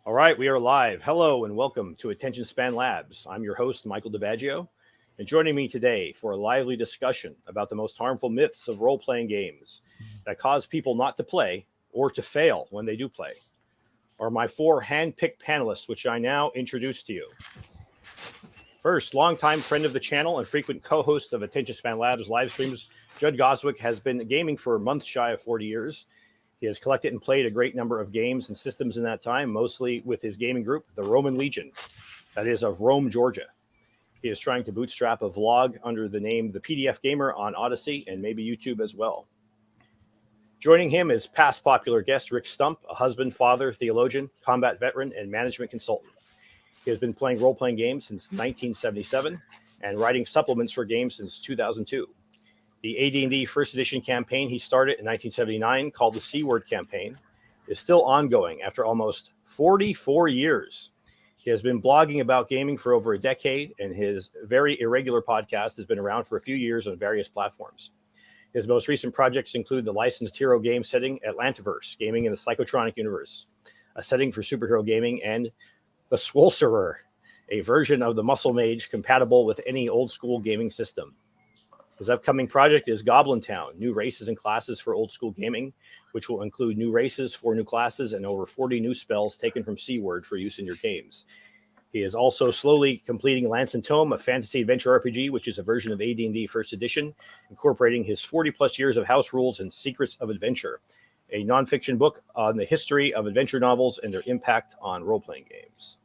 All right, we are live. Hello and welcome to Attention Span Labs. I'm your host, Michael DiBaggio, and joining me today for a lively discussion about the most harmful myths of role-playing games that cause people not to play or to fail when they do play are my four hand-picked panelists, which I now introduce to you. First, longtime friend of the channel and frequent co-host of Attention Span Labs live streams, Judd Goswick has been gaming for months shy of 40 years. He has collected and played a great number of games and systems in that time, mostly with his gaming group, the Roman Legion, that is of Rome, Georgia. He is trying to bootstrap a vlog under the name The PDF Gamer on Odyssey and maybe YouTube as well. Joining him is past popular guest Rick Stump, a husband, father, theologian, combat veteran, and management consultant. He has been playing role-playing games since 1977 and writing supplements for games since 2002. The AD&D first edition campaign he started in 1979, called the C Word campaign, is still ongoing after almost 44 years. He has been blogging about gaming for over a decade, and his very irregular podcast has been around for a few years on various platforms. His most recent projects include the licensed hero game setting Atlantiverse, gaming in the Psychotronic universe, a setting for superhero gaming, and the Swolcerer, a version of the Muscle Mage compatible with any old school gaming system. His upcoming project is Goblin Town, new races and classes for old school gaming, which will include new races, 4 new classes, and over 40 new spells taken from C Word for use in your games. He is also slowly completing Lance and Tome, a fantasy adventure RPG, which is a version of AD&D First Edition, incorporating his 40-plus years of house rules and Secrets of Adventure, a nonfiction book on the history of adventure novels and their impact on role-playing games.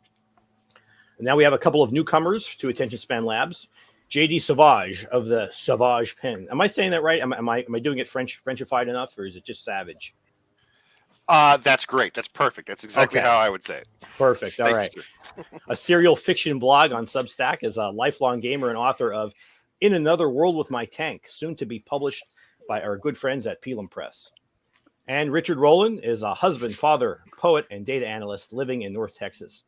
And now we have a couple of newcomers to Attention Span Labs. JD Sauvage of the Sauvage pen. Am I saying that right? Am I doing it Frenchified enough, or is it just Savage? That's great. That's perfect. That's exactly how I would say it. Perfect. All right. A serial fiction blog on Substack, is a lifelong gamer and author of In Another World with My Tank, soon to be published by our good friends at Pelham Press. And Richard Rohlin is a husband, father, poet, and data analyst living in North Texas.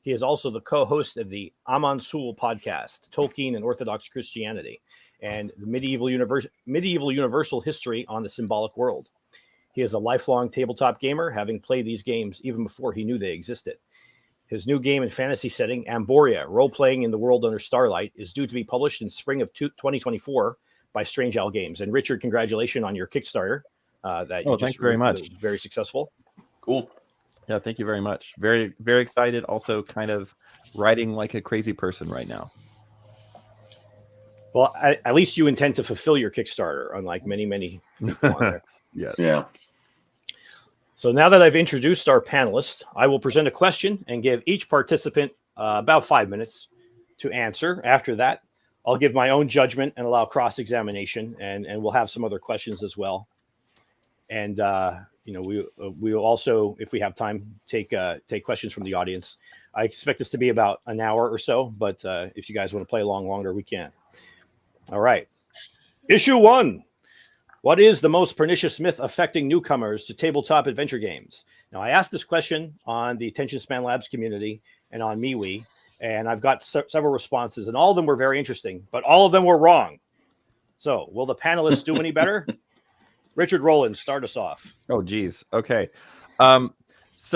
He is also the co-host of the Amansul podcast, Tolkien and Orthodox Christianity, and the medieval universal history on the symbolic world. He is a lifelong tabletop gamer, having played these games even before he knew they existed. His new game and fantasy setting, Amboria, Role-Playing in the World Under Starlight, is due to be published in spring of 2024 by Strange Owl Games. And Richard, congratulations on your Kickstarter. Thank you very much. Very successful. Cool. Yeah, thank you very much. Very, very excited. Also kind of writing like a crazy person right now. Well, at least you intend to fulfill your Kickstarter, unlike many people on there. Yes. Yeah. So now that I've introduced our panelists, I will present a question and give each participant about 5 minutes to answer. After that, I'll give my own judgment and allow cross-examination, and we'll have some other questions as well. And we will also, if we have time, take questions from the audience. I expect this to be about an hour or so, but if you guys want to play along longer, we can. All right. Issue 1. What is the most pernicious myth affecting newcomers to tabletop adventure games? Now, I asked this question on the Attention Span Labs community and on MeWe, and I've got several responses, and all of them were very interesting, but all of them were wrong. So will the panelists do any better? Richard Rohlin, start us off. Oh, geez. Okay. I'm just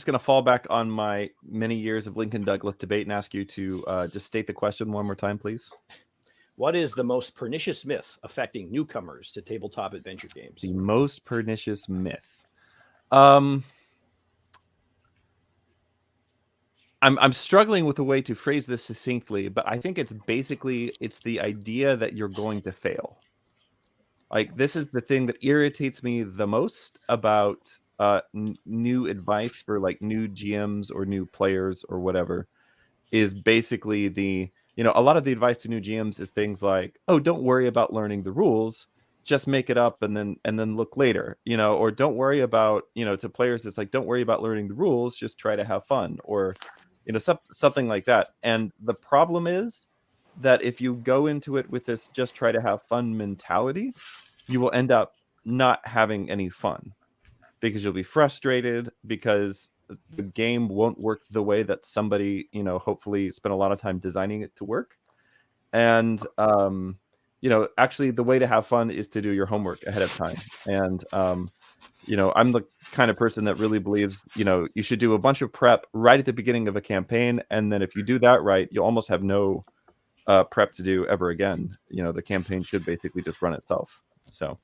going to fall back on my many years of Lincoln Douglas debate and ask you to just state the question one more time, please. What is the most pernicious myth affecting newcomers to tabletop adventure games? The most pernicious myth. I'm struggling with a way to phrase this succinctly, but I think it's the idea that you're going to fail. Like, this is the thing that irritates me the most about new advice for like new GMs or new players or whatever, is basically a lot of the advice to new GMs is things like, oh, don't worry about learning the rules, just make it up and then look later, or don't worry about, to players, it's like, don't worry about learning the rules, just try to have fun, or something like that. And the problem is that if you go into it with this just try to have fun mentality, you will end up not having any fun, because you'll be frustrated because the game won't work the way that somebody, hopefully spent a lot of time designing it to work. And, actually the way to have fun is to do your homework ahead of time. And I'm the kind of person that really believes, you should do a bunch of prep right at the beginning of a campaign. And then if you do that right, you'll almost have no prep to do ever again. The campaign should basically just run itself. So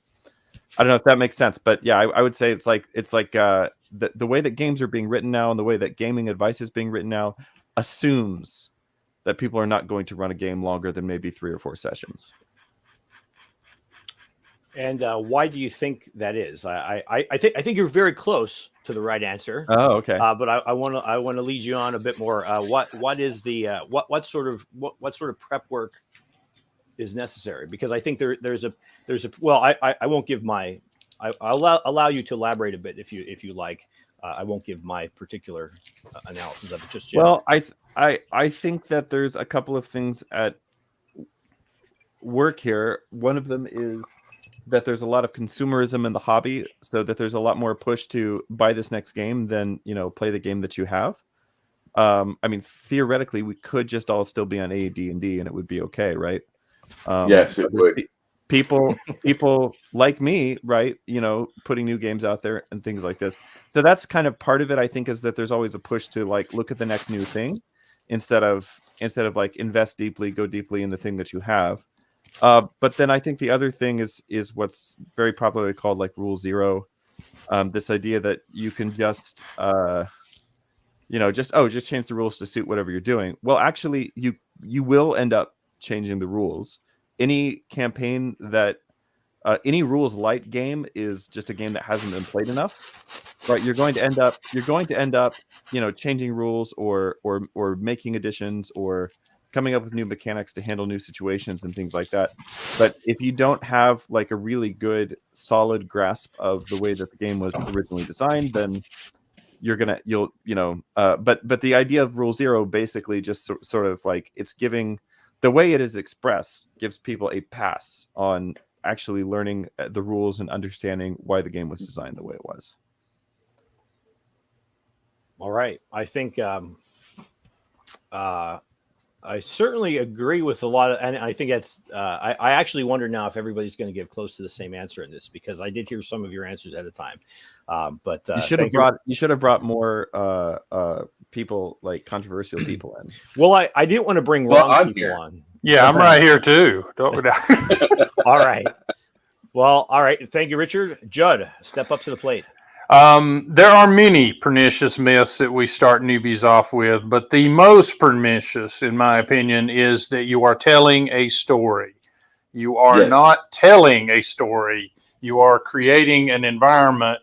I don't know if that makes sense, but yeah, I would say it's like the way that games are being written now and the way that gaming advice is being written now assumes that people are not going to run a game longer than maybe 3 or 4 sessions. And why do you think that is? I think you're very close to the right answer. Oh, okay. But I want to lead you on a bit more. What is the what sort of prep work is necessary? Because I think there's a well, I won't give my I'll allow you to elaborate a bit if you like. I won't give my particular analysis of it just yet. Well, I think that there's a couple of things at work here. One of them is that there's a lot of consumerism in the hobby, so that there's a lot more push to buy this next game than play the game that you have. I mean, theoretically, we could just all still be on AD&D and it would be okay, right? Yes, it would. People like me, right? Putting new games out there and things like this. So that's kind of part of it. I think is that there's always a push to like look at the next new thing instead of like invest deeply, go deeply in the thing that you have. But then I think the other thing is what's very popularly called like Rule Zero. This idea that you can just just change the rules to suit whatever you're doing. Well, actually, you will end up changing the rules. Any campaign that any rules light game is just a game that hasn't been played enough, right? You're going to end up changing rules or making additions or coming up with new mechanics to handle new situations and things like that. But if you don't have like a really good solid grasp of the way that the game was originally designed, then but the idea of Rule Zero basically just sort of like it's giving the way it is expressed gives people a pass on actually learning the rules and understanding why the game was designed the way it was. All right. I think I certainly agree with a lot of, and I think that's, I actually wonder now if everybody's going to give close to the same answer in this, because I did hear some of your answers at a time. But you should have brought more people, like controversial people in. Well, I didn't want to bring wrong people on. Yeah, I'm right here too. All right. Well, all right. Thank you, Richard. Judd, step up to the plate. There are many pernicious myths that we start newbies off with, but the most pernicious, in my opinion, is that you are telling a story. You are not telling a story. You are creating an environment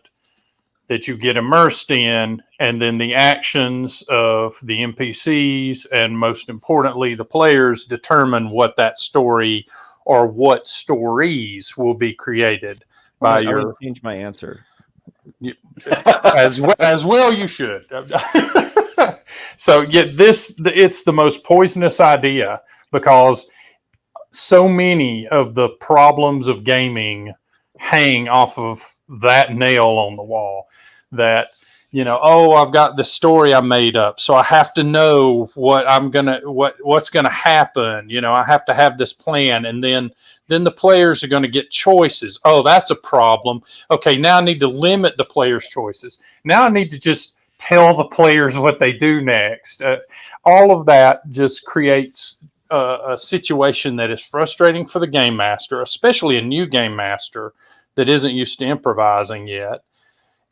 that you get immersed in, and then the actions of the NPCs and, most importantly, the players determine what that story or what stories will be created by I would change my answer. as well you should. So it's the most poisonous idea, because so many of the problems of gaming hang off of that nail on the wall, that I've got this story I made up, so I have to know what's gonna happen. I have to have this plan, and then the players are going to get choices. Oh, that's a problem. Okay, now I need to limit the players' choices. Now I need to just tell the players what they do next. All of that just creates a situation that is frustrating for the game master, especially a new game master that isn't used to improvising yet.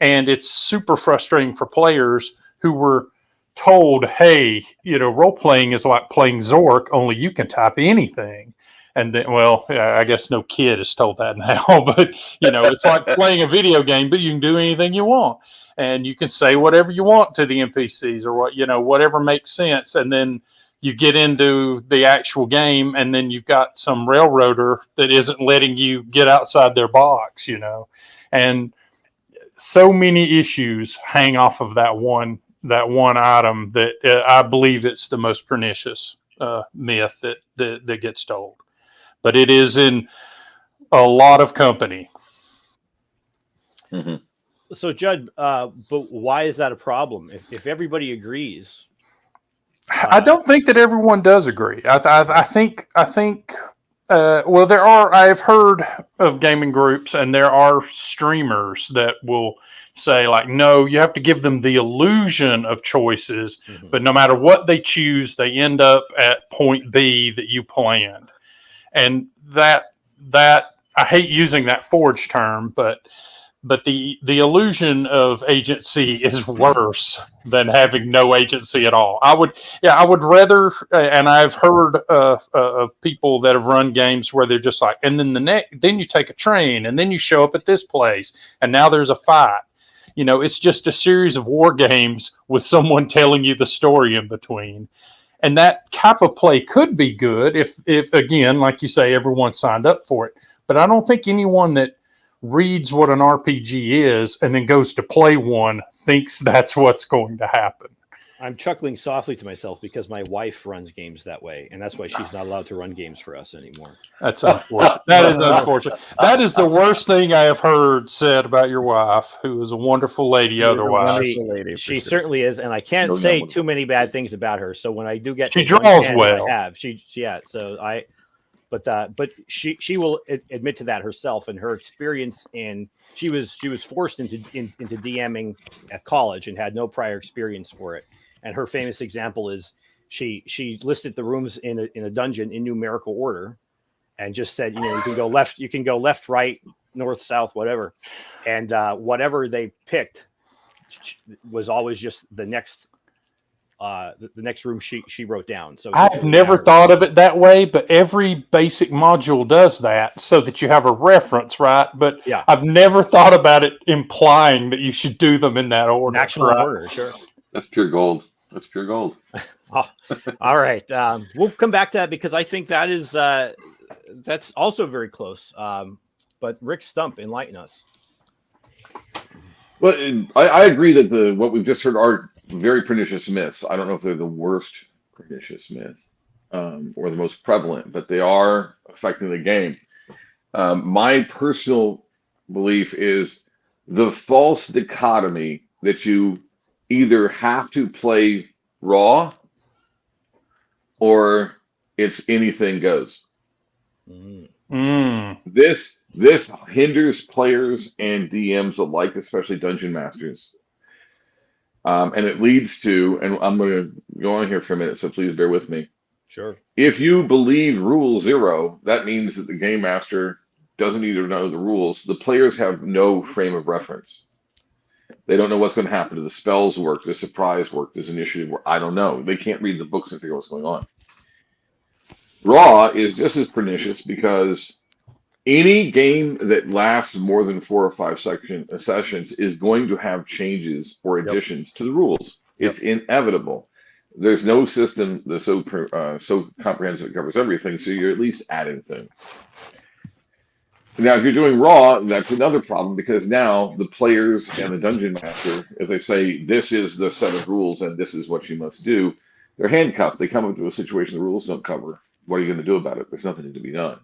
And it's super frustrating for players who were told, hey, role-playing is like playing Zork, only you can type anything. And then, well, I guess no kid is told that now, but, it's like playing a video game, but you can do anything you want. And you can say whatever you want to the NPCs or whatever makes sense. And then you get into the actual game, and then you've got some railroader that isn't letting you get outside their box, And so many issues hang off of that one item that I believe it's the most pernicious myth that gets told. But it is in a lot of company. Mm-hmm. So, Judd, but why is that a problem? If everybody agrees, I don't think that everyone does agree. I think Well, I've heard of gaming groups, and there are streamers that will say, like, no, you have to give them the illusion of choices, but no matter what they choose, they end up at point B that you planned. And that I hate using that Forge term, but the illusion of agency is worse than having no agency at all. I would rather, and I've heard of people that have run games where they're just like, and then then you take a train, and then you show up at this place, and now there's a fight. It's just a series of war games with someone telling you the story in between. And that type of play could be good if again, like you say, everyone signed up for it. But I don't think anyone that reads what an RPG is and then goes to play one thinks that's what's going to happen. I'm chuckling softly to myself because my wife runs games that way, and that's why she's not allowed to run games for us anymore. That's unfortunate. That is unfortunate. That is the worst thing I have heard said about your wife, who is a wonderful lady otherwise. She certainly is, and I can't say too many bad things about her. So when I do get she draws well. I have. But she will admit to that herself, and her experience she was forced into DMing at college and had no prior experience for it. And her famous example is she listed the rooms in a dungeon in numerical order, and just said, you can go left, right, north, south, whatever, and whatever they picked was always just the next room she wrote down. So I've never thought of it that way, but every basic module does that so that you have a reference, right? But yeah, I've never thought about it implying that you should do them in that order. Actual order, sure. That's pure gold. That's pure gold. Oh, all right. We'll come back to that because I think that is that's also very close. But Rick Stump, enlighten us. Well, I agree that what we've just heard are very pernicious myths. I don't know if they're the worst pernicious myth or the most prevalent, but they are affecting the game. My personal belief is the false dichotomy that you either have to play raw or it's anything goes. This hinders players and DMs alike, especially dungeon masters. And it leads to, and I'm going to go on here for a minute, so please bear with me. Sure. If you believe rule 0, that means that the game master doesn't need to know the rules. The players have no frame of reference. They don't know what's going to happen. Do the spells work? Does surprise work? Does initiative work? I don't know. They can't read the books and figure out what's going on. Raw is just as pernicious because any game that lasts more than 4 or 5 sessions is going to have changes or additions to the rules. It's inevitable. There's no system that's so comprehensive it covers everything, so you're at least adding things. Now, if you're doing raw, that's another problem because now the players and the dungeon master, as they say, this is the set of rules and this is what you must do, they're handcuffed. They come into a situation the rules don't cover. What are you going to do about it? There's nothing to be done,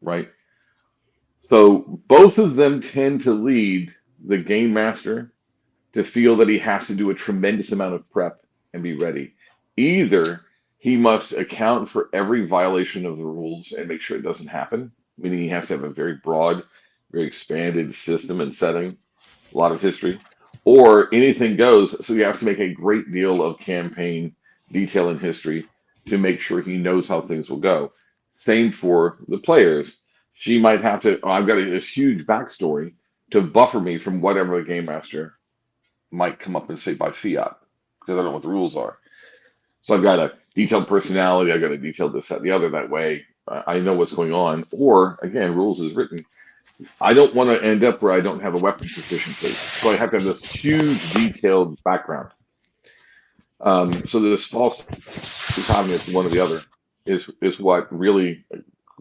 right? So both of them tend to lead the game master to feel that he has to do a tremendous amount of prep and be ready. Either he must account for every violation of the rules and make sure it doesn't happen, meaning he has to have a very broad, very expanded system and setting, a lot of history, or anything goes. So he has to make a great deal of campaign detail and history to make sure he knows how things will go. Same for the players. She might have to, I've got this huge backstory to buffer me from whatever the game master might come up and say by fiat, because I don't know what the rules are. So I've got a detailed personality, I've got a detailed this, that, the other. That way I know what's going on. Or, again, rules is written. I don't want to end up where I don't have a weapon proficiency. So I have to have this huge detailed background. So this false dichotomy of one or the other is what really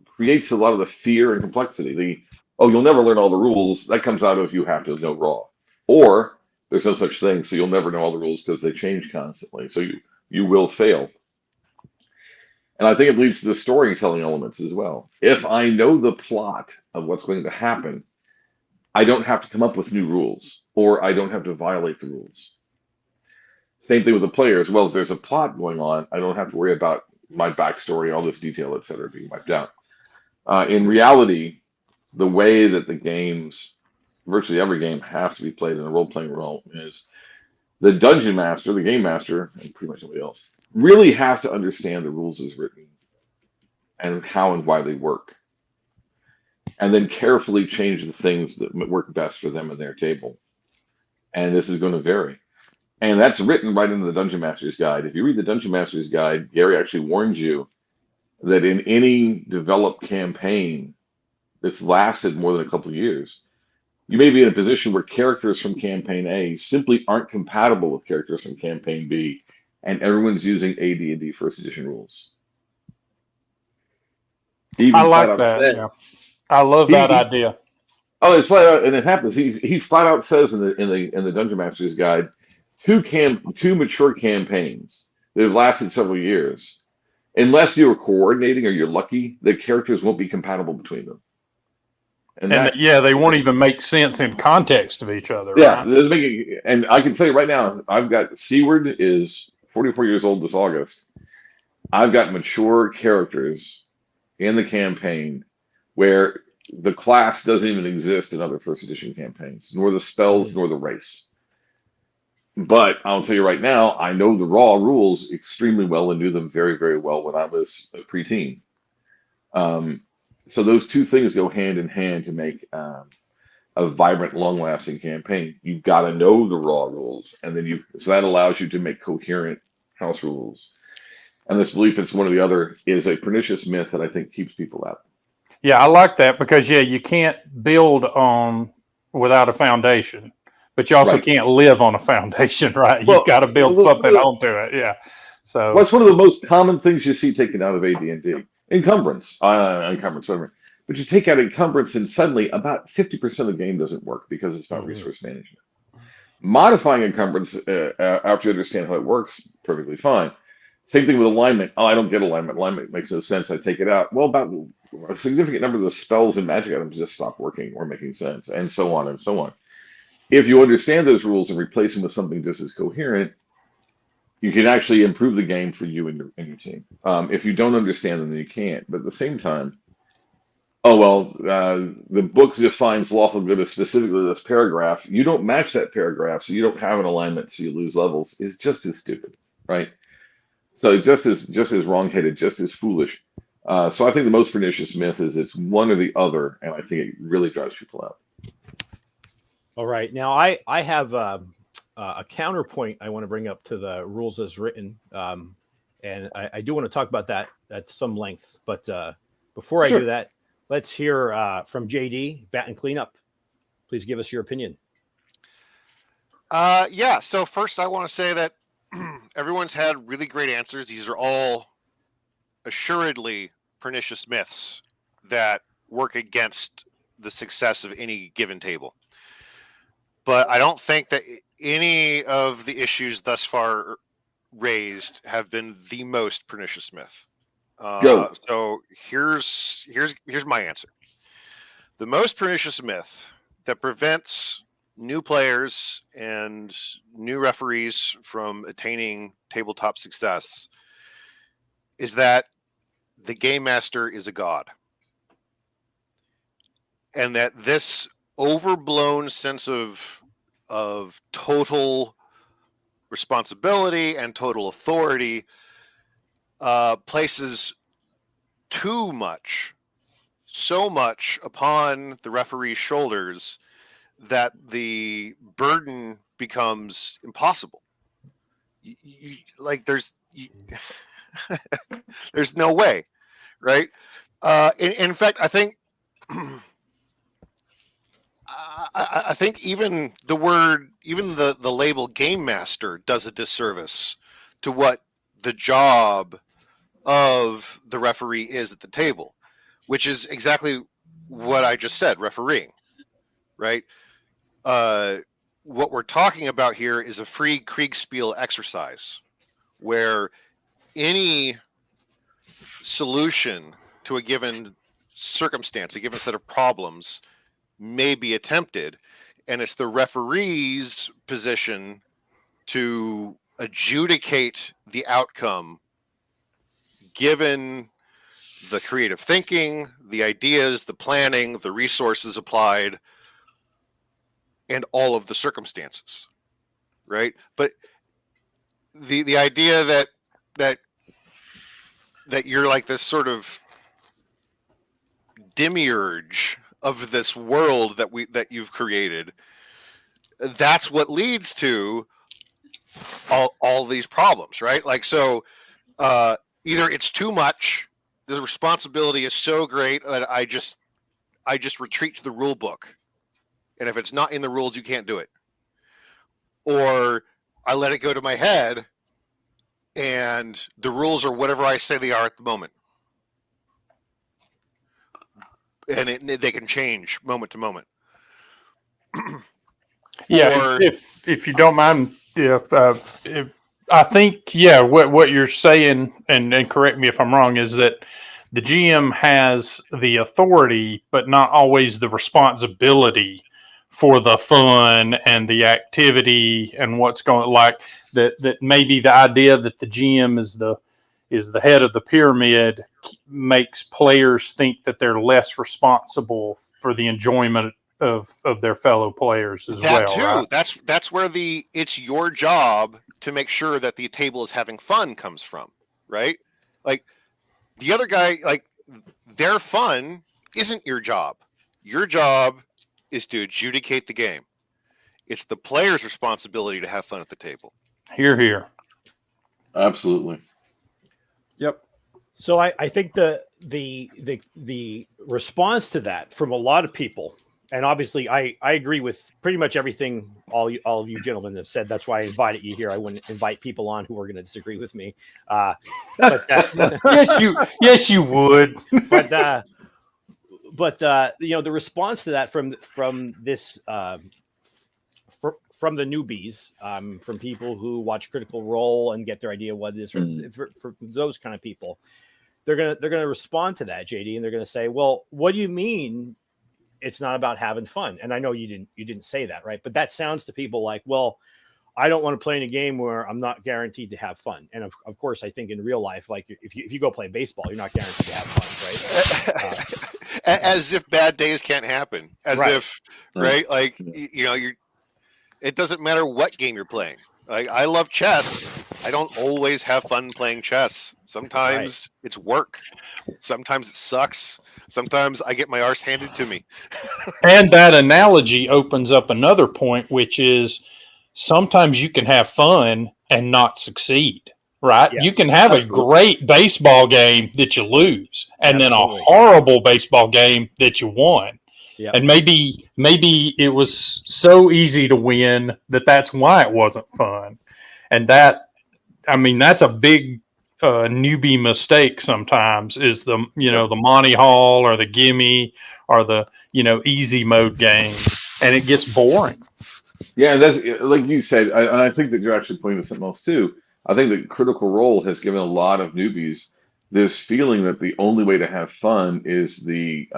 creates a lot of the fear and complexity. You'll never learn all the rules. That comes out of you have to know raw. Or there's no such thing, so you'll never know all the rules because they change constantly. So you will fail. And I think it leads to the storytelling elements as well. If I know the plot of what's going to happen, I don't have to come up with new rules, or I don't have to violate the rules. Same thing with the players. Well, if there's a plot going on, I don't have to worry about my backstory, all this detail, et cetera, being wiped out. In reality, the way that the games, virtually every game has to be played in a role-playing role is the dungeon master, the game master, and pretty much nobody else, really has to understand the rules as written and how and why they work, and then carefully change the things that work best for them and their table. And this is going to vary. And that's written right into the Dungeon Master's Guide. If you read the Dungeon Master's Guide, Gary actually warns you that in any developed campaign that's lasted more than a couple of years, you may be in a position where characters from campaign A simply aren't compatible with characters from campaign B, and everyone's using AD&D first edition rules. I like that. Yeah. I love that idea. Oh, it's flat out, and it happens. He flat out says in the Dungeon Master's Guide, two mature campaigns that have lasted several years, unless you're coordinating or you're lucky, the characters won't be compatible between them. And they won't even make sense in context of each other. Yeah, right? And I can tell you right now, I've got Seaward is 44 years old this August. I've got mature characters in the campaign where the class doesn't even exist in other first edition campaigns, nor the spells, nor the race. But I'll tell you right now, I know the raw rules extremely well and knew them very, very well when I was a preteen. So those two things go hand in hand to make a vibrant, long-lasting campaign. You've got to know the raw rules, and then so that allows you to make coherent house rules. And this belief it's one or the other is a pernicious myth that I think keeps people out. Yeah, I like that because you can't build on without a foundation, but you also can't live on a foundation, right? You've got to build something onto it. Yeah. So what's one of the most common things you see taken out of AD&D? Encumbrance, whatever. But you take out encumbrance, and suddenly about 50% of the game doesn't work because it's not resource management. Modifying encumbrance after you understand how it works, perfectly fine. Same thing with alignment. Oh, I don't get alignment. Alignment makes no sense. I take it out. Well, about a significant number of the spells and magic items just stop working or making sense, and so on and so on. If you understand those rules and replace them with something just as coherent, you can actually improve the game for you and your team. If you don't understand them, then you can't. But at the same time, the book defines lawful good as specifically this paragraph. You don't match that paragraph, so you don't have an alignment, so you lose levels. Is just as stupid, right? So just as wrong-headed, just as foolish. So I think the most pernicious myth is it's one or the other, and I think it really drives people out. All right. Now, I have a counterpoint I want to bring up to the rules as written, and I do want to talk about that at some length. But before I do that, let's hear from JD, Bat and Cleanup. Please give us your opinion. So first I want to say that everyone's had really great answers. These are all assuredly pernicious myths that work against the success of any given table. But I don't think that any of the issues thus raised have been the most pernicious myth. So here's my answer. The most pernicious myth that prevents new players and new referees from attaining tabletop success is that the game master is a god. And that this overblown sense of total responsibility and total authority places so much upon the referee's shoulders that the burden becomes impossible. There's no way, right? In fact, I think I think even the label game master does a disservice to what the job of the referee is at the table, which is exactly what I just said, refereeing, right? What we're talking about here is a free Kriegspiel exercise where any solution to a given circumstance, a given set of problems may be attempted, and it's the referee's position to adjudicate the outcome given the creative thinking, the ideas, the planning, the resources applied, and all of the circumstances, right? But the idea that you're like this sort of demiurge of this world that you've created, that's what leads to all these problems, right? Like, so either it's too much, the responsibility is so great that I just retreat to the rule book, and if it's not in the rules, you can't do it, or I let it go to my head, and the rules are whatever I say they are at the moment, and they can change moment to moment. Yeah, if you don't mind, if I think, what you're saying, and correct me if I'm wrong, is that the GM has the authority, but not always the responsibility for the fun and the activity and what's going, like that maybe the idea that the GM is the head of the pyramid makes players think that they're less responsible for the enjoyment of their fellow players as that well. Too. Right? That's where it's your job to make sure that the table is having fun comes from, right? Like the other guy, like their fun isn't your job. Your job is to adjudicate the game. It's the player's responsibility to have fun at the table. Hear, hear. Absolutely. Yep. So I think the response to that from a lot of people, and obviously I agree with pretty much everything all of you gentlemen have said. That's why I invited you here. I wouldn't invite people on who are going to disagree with me. But yes, you would. but the response to that from this from the newbies, from people who watch Critical Role and get their idea what it is for those kind of people, they're gonna respond to that, JD, and they're gonna say, well, what do you mean it's not about having fun? And I know you didn't say that, right? But that sounds to people like, well, I don't want to play in a game where I'm not guaranteed to have fun. And of course, I think in real life, like if you go play baseball, you're not guaranteed to have fun, right? As if bad days can't happen. As right. if, right? Like, it doesn't matter what game you're playing. Like, I love chess. I don't always have fun playing chess. Sometimes it's work. Sometimes it sucks. Sometimes I get my arse handed to me. And that analogy opens up another point, which is sometimes you can have fun and not succeed, right? Yes, you can have absolutely. a great baseball game that you lose, and Absolutely. then a horrible baseball game that you won. Yeah. And maybe it was so easy to win that's why it wasn't fun. And that's a big newbie mistake sometimes, is the Monty Hall or the gimme or the easy mode game, and it gets boring. Yeah, and that's like you said, and I think that you're actually pointing to something else too. I think that Critical Role has given a lot of newbies this feeling that the only way to have fun is the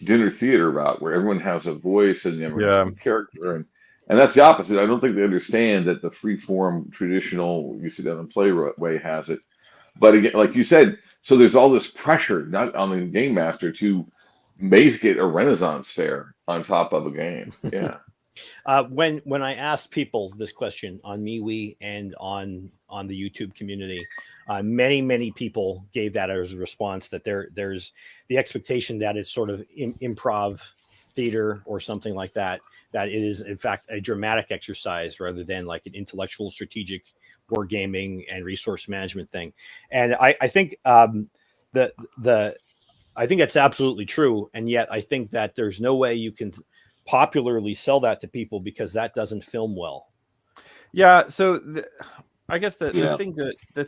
dinner theater route, where everyone has a voice and everyone has a character, and that's the opposite. I don't think they understand that the free form traditional you sit down and play way has it. But again, like you said, so there's all this pressure not on the game master to make it a Renaissance fair on top of a game. Yeah. When I asked people this question on MeWe and on the YouTube community, many people gave that as a response, that there's the expectation that it's sort of improv theater or something like that, that it is in fact a dramatic exercise rather than like an intellectual, strategic wargaming and resource management thing. And I think I think that's absolutely true. And yet I think that there's no way you can popularly sell that to people, because that doesn't film well. Yeah. So I guess the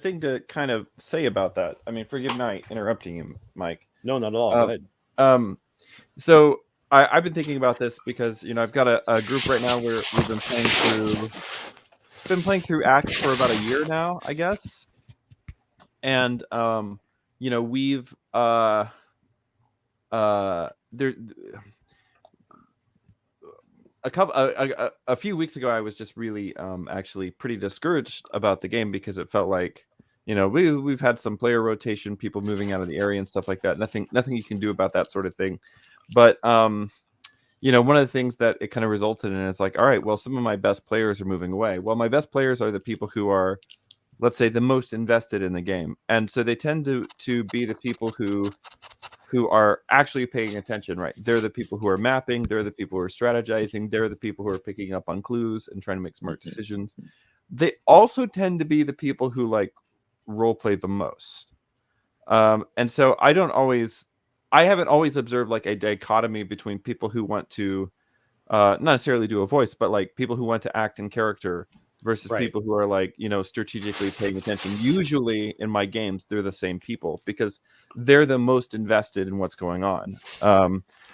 thing to kind of say about that, I mean, forgive me interrupting you, Mike. No, not at all. Go ahead. So I've been thinking about this because, I've got a group right now where we've been playing through Acts for about a year now, I guess. And, we've, there, a few weeks ago, I was just really actually pretty discouraged about the game, because it felt like we've had some player rotation, people moving out of the area and stuff like that. Nothing you can do about that sort of thing. But one of the things that it kind of resulted in is like, all right, well, some of my best players are moving away. Well, my best players are the people who are, let's say, the most invested in the game, and so they tend to be the people who are actually paying attention, right? They're the people who are mapping, they're the people who are strategizing, they're the people who are picking up on clues and trying to make smart decisions. They also tend to be the people who like role play the most. And so I haven't always observed like a dichotomy between people who want to not necessarily do a voice, but like people who want to act in character versus people who are like, strategically paying attention. Usually in my games, they're the same people because they're the most invested in what's going on.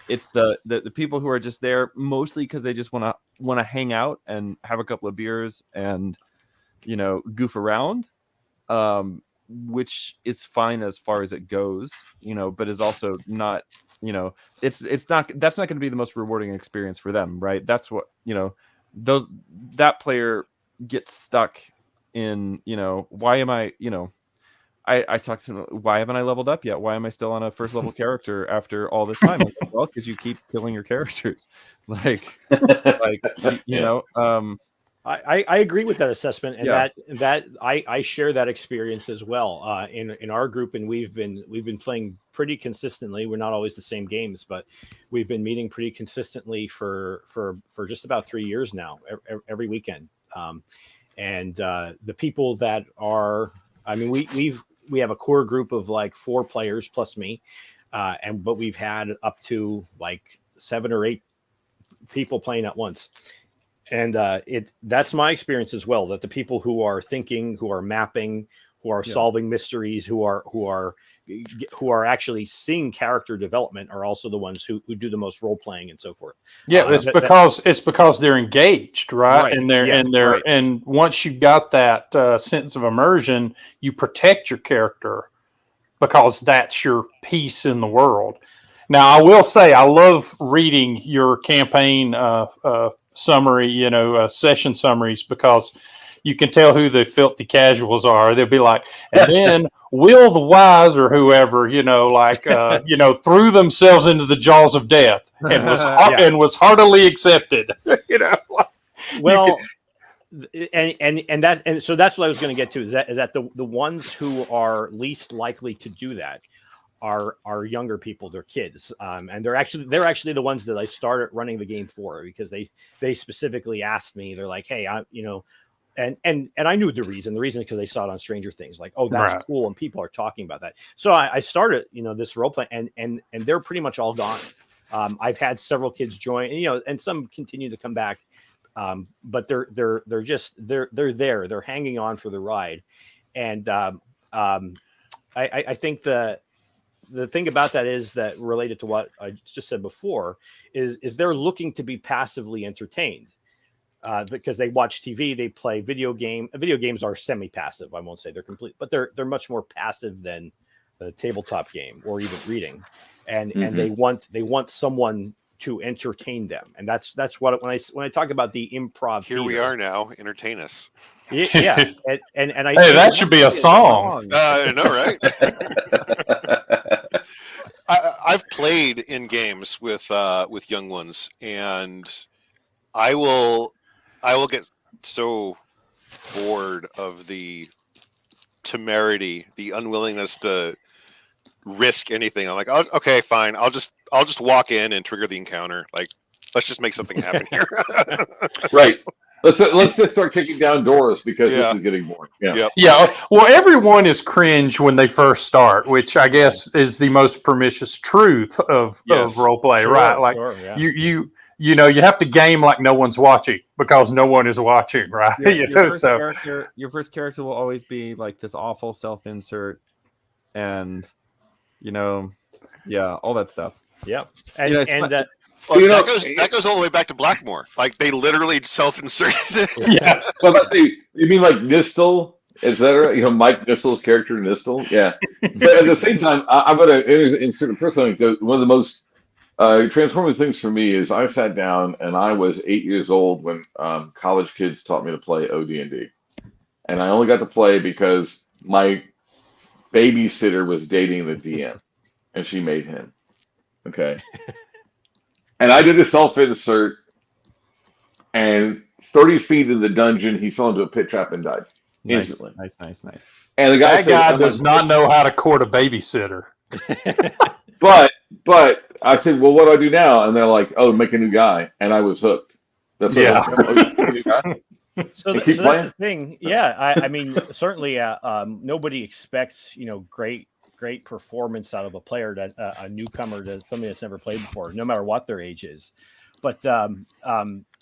It's the people who are just there mostly because they just want to hang out and have a couple of beers and, goof around, which is fine as far as it goes, but is also not, that's not going to be the most rewarding experience for them. Right. That's what, that player gets stuck in, why am I, I talked to him, why haven't I leveled up yet? Why am I still on a first level character after all this time? Like, well, because you keep killing your characters. I agree with that assessment, and that I share that experience as well. In our group, and we've been playing pretty consistently. We're not always the same games, but we've been meeting pretty consistently for just about 3 years now, every weekend. And the people that are, we have a core group of like 4 players plus me, but we've had up to like 7 or 8 people playing at once. And that's my experience as well, that the people who are thinking, who are mapping, who are solving mysteries, who are actually seeing character development are also the ones who do the most role playing and so forth. Yeah, it's because they're engaged, right? And once you got that sense of immersion, you protect your character because that's your piece in the world. Now, I will say I love reading your campaign summary, session summaries, because you can tell who the filthy casuals are. They'll be like, and then Will the Wise or whoever, threw themselves into the jaws of death and was heartily accepted. Well, so that's what I was going to get to is that the ones who are least likely to do that are younger people, they're kids, and they're actually the ones that I started running the game for, because they specifically asked me. They're like, hey, and I knew the reason because they saw it on Stranger Things, like, oh, that's cool, and people are talking about that. So I started this role play, and they're pretty much all gone. I've had several kids join, and some continue to come back, but they're there, they're hanging on for the ride. And I think the thing about that is that, related to what I just said before, is they're looking to be passively entertained, because they watch TV, they play video games. Video games are semi-passive. I won't say they're complete, but they're much more passive than a tabletop game or even reading. And they want someone to entertain them, and that's what when I talk about the improv. Here we are now. Entertain us. Yeah, and I hey, that should be a song. I know, right? I've played in games with young ones, and I will get so bored of the temerity, the unwillingness to risk anything. I'm like, oh, okay, fine. I'll just walk in and trigger the encounter. Like, let's just make something happen here. Right. Let's just start kicking down doors because this is getting boring. Yeah. Yep. Yeah. Well, everyone is cringe when they first start, which I guess is the most pernicious truth of role play, right? Like you have to game like no one's watching because no one is watching, right? Your first character will always be like this awful self-insert, and all that stuff. Yep. That goes all the way back to Blackmore. Like, they literally self-inserted. Yeah. So let's see. You mean like Nistel, etc.? Mike Nistel's character Nistel. Yeah. But at the same time, I'm going to insert a personal anecdote. One of the most transformative things for me is I sat down and I was 8 years old when college kids taught me to play OD&D, and I only got to play because my babysitter was dating the DM, and she made him. Okay. And I did a self-insert, and 30 feet in the dungeon, he fell into a pit trap and died instantly. Nice. And the guy That said, guy does not know how to court a babysitter. But I said, well, what do I do now? And they're like, oh, make a new guy. And I was hooked. That's what Yeah. I was, make a new guy? So, And keep so playing? that's the thing. Yeah, I mean, certainly, nobody expects great performance out of a player that a newcomer, to somebody that's never played before, no matter what their age is. But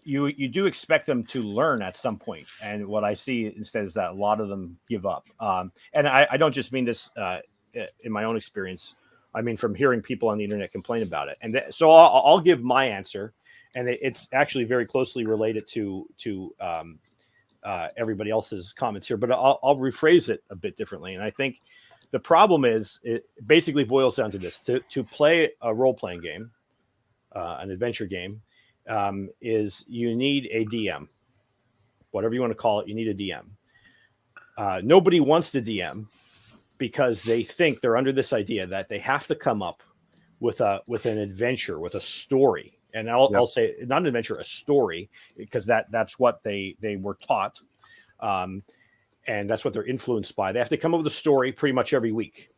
you do expect them to learn at some point. And what I see instead is that a lot of them give up. And I don't just mean this in my own experience. I mean, from hearing people on the internet complain about it. And so I'll give my answer, and it's actually very closely related to everybody else's comments here, but I'll rephrase it a bit differently. And I think the problem is, it basically boils down to this: to play a role-playing game, an adventure game, is you need a DM, whatever you want to call it. You need a DM. Nobody wants the DM because they think they're under this idea that they have to come up with an adventure, with a story. And I'll say not an adventure, a story, because that's what they were taught. And that's what they're influenced by. They have to come up with a story pretty much every week.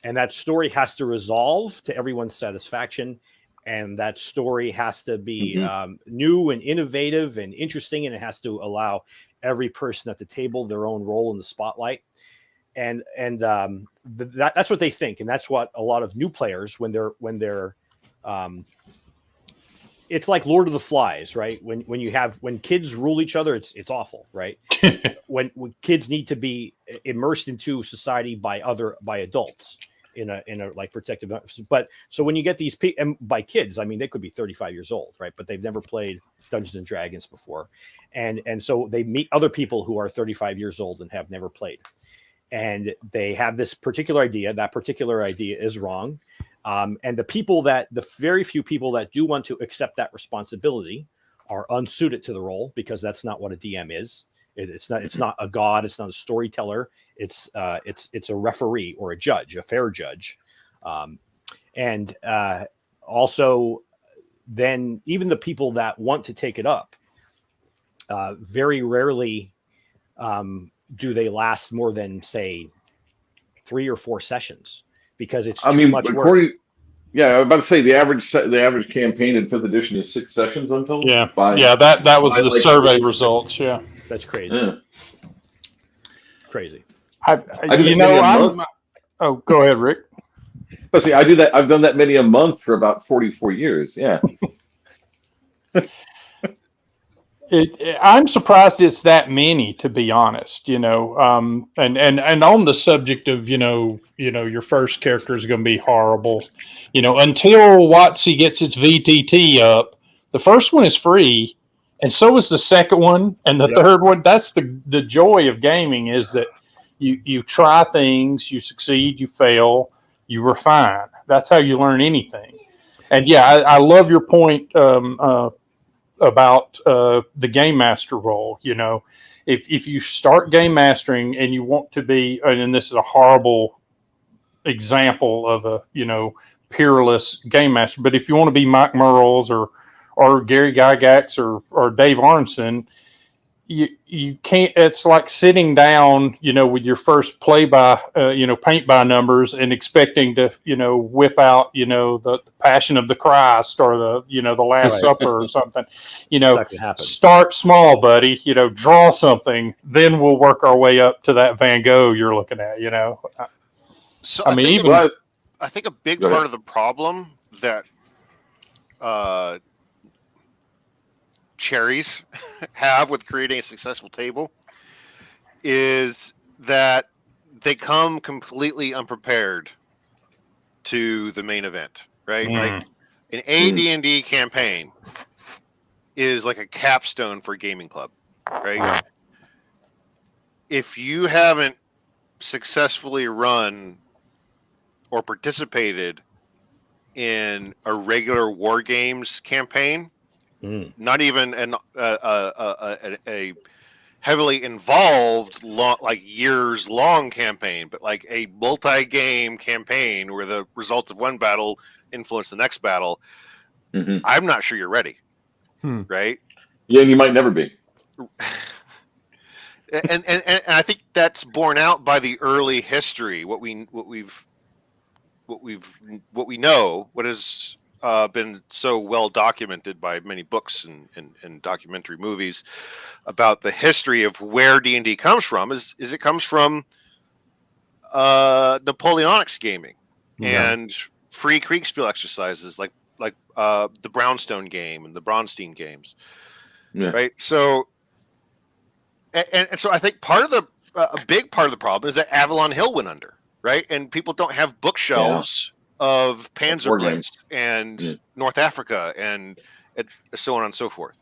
And that story has to resolve to everyone's satisfaction. And that story has to be new and innovative and interesting. And it has to allow every person at the table their own role in the spotlight. And that's what they think. And that's what a lot of new players, when they're it's like Lord of the Flies, right? When kids rule each other, it's awful, right? when kids need to be immersed into society by adults in a like protective. But so when you get these people, and by kids, I mean they could be 35 years old, right? But they've never played Dungeons and Dragons before, and so they meet other people who are 35 years old and have never played, and they have this particular idea. That particular idea is wrong. And the very few people that do want to accept that responsibility are unsuited to the role, because that's not what a DM is. It's not a god. It's not a storyteller. It's a referee or a judge, a fair judge. And also then even the people that want to take it up, very rarely do they last more than, say, 3 or 4 sessions. Because it's too much work. Yeah, I'm about to say the average campaign in 5th edition is 6 sessions, I'm told. Yeah, that was the survey results. Yeah, that's crazy. Yeah. Crazy. Oh, go ahead, Rick. But see, I do that. I've done that many a month for about 44 years. Yeah. I'm surprised it's that many, to be honest. And on the subject of your first character is going to be horrible. Until WotC gets its VTT up, the first one is free, and so is the second one and the third one. That's the joy of gaming, is that you try things, you succeed, you fail, you refine. That's how you learn anything. And I love your point. About the game master role. If you start game mastering and you want to be, and this is a horrible example of a peerless game master, but if you want to be Mike Merles or Gary Gygax or Dave Arneson, you can't. It's like sitting down with your first play by paint by numbers and expecting to whip out the Passion of the Christ or the Last Supper or something. Start small, buddy. Draw something, then we'll work our way up to that Van Gogh you're looking at. So I think a big part of the problem that cherries have with creating a successful table is that they come completely unprepared to the main event, right? Like an AD&D campaign is like a capstone for a gaming club, right? If you haven't successfully run or participated in a regular war games campaign, not even a heavily involved, like years long campaign, but like a multi-game campaign where the results of one battle influence the next battle. I'm not sure you're ready, right? Yeah, and you might never be. And I think that's borne out by the early history. What we know, what has been so well documented by many books and documentary movies about the history of where D&D comes from is it comes from Napoleonics gaming and free Kriegspiel exercises like the Brownstone game and the Bronstein games, right? So, and so I think a big part of the problem is that Avalon Hill went under, right? And people don't have bookshelves of Panzerblitz and North Africa and so on and so forth.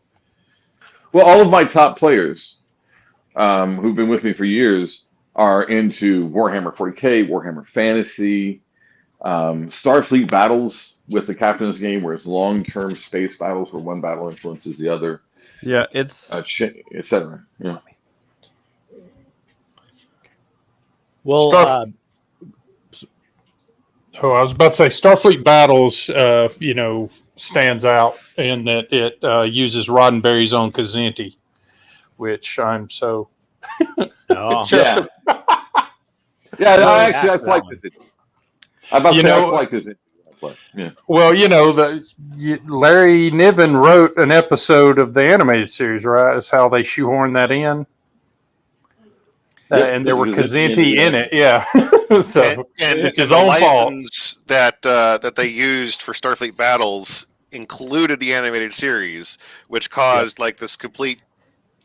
Well, all of my top players who've been with me for years are into Warhammer 40K, Warhammer Fantasy, Starfleet battles with the Captain's game, where it's long-term space battles where one battle influences the other. Yeah, it's etc. Yeah. Well, I was about to say Starfleet Battles, stands out in that it uses Roddenberry's own Kazanti, which I'm so. Yeah. I like this. I'm about to say I like this. Yeah. Well, Larry Niven wrote an episode of the animated series, right? Is how they shoehorned that in. And there were Kazanti in it, yeah. So and it's his own fault that they used for Starfleet Battles included the animated series, which caused like this complete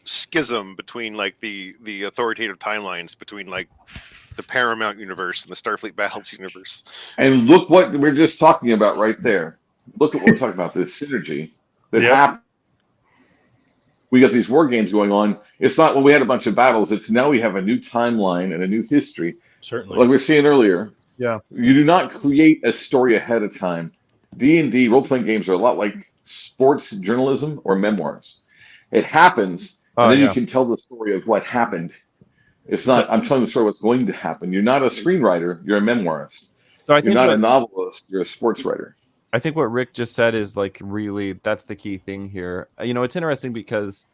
schism between like the authoritative timelines between like the Paramount universe and the Starfleet Battles universe. And look what we're just talking about right there. Look at what we're talking about, this synergy that happened. We got these war games going on. It's not when we had a bunch of battles. It's now we have a new timeline and a new history. Certainly. Like we were saying earlier. Yeah. You do not create a story ahead of time. D&D role-playing games are a lot like sports journalism or memoirs. It happens, and then you can tell the story of what happened. It's not, I'm telling the story of what's going to happen. You're not a screenwriter. You're a memoirist. So I think you're not a novelist. You're a sports writer. I think what Rick just said is like really that's the key thing here. It's interesting because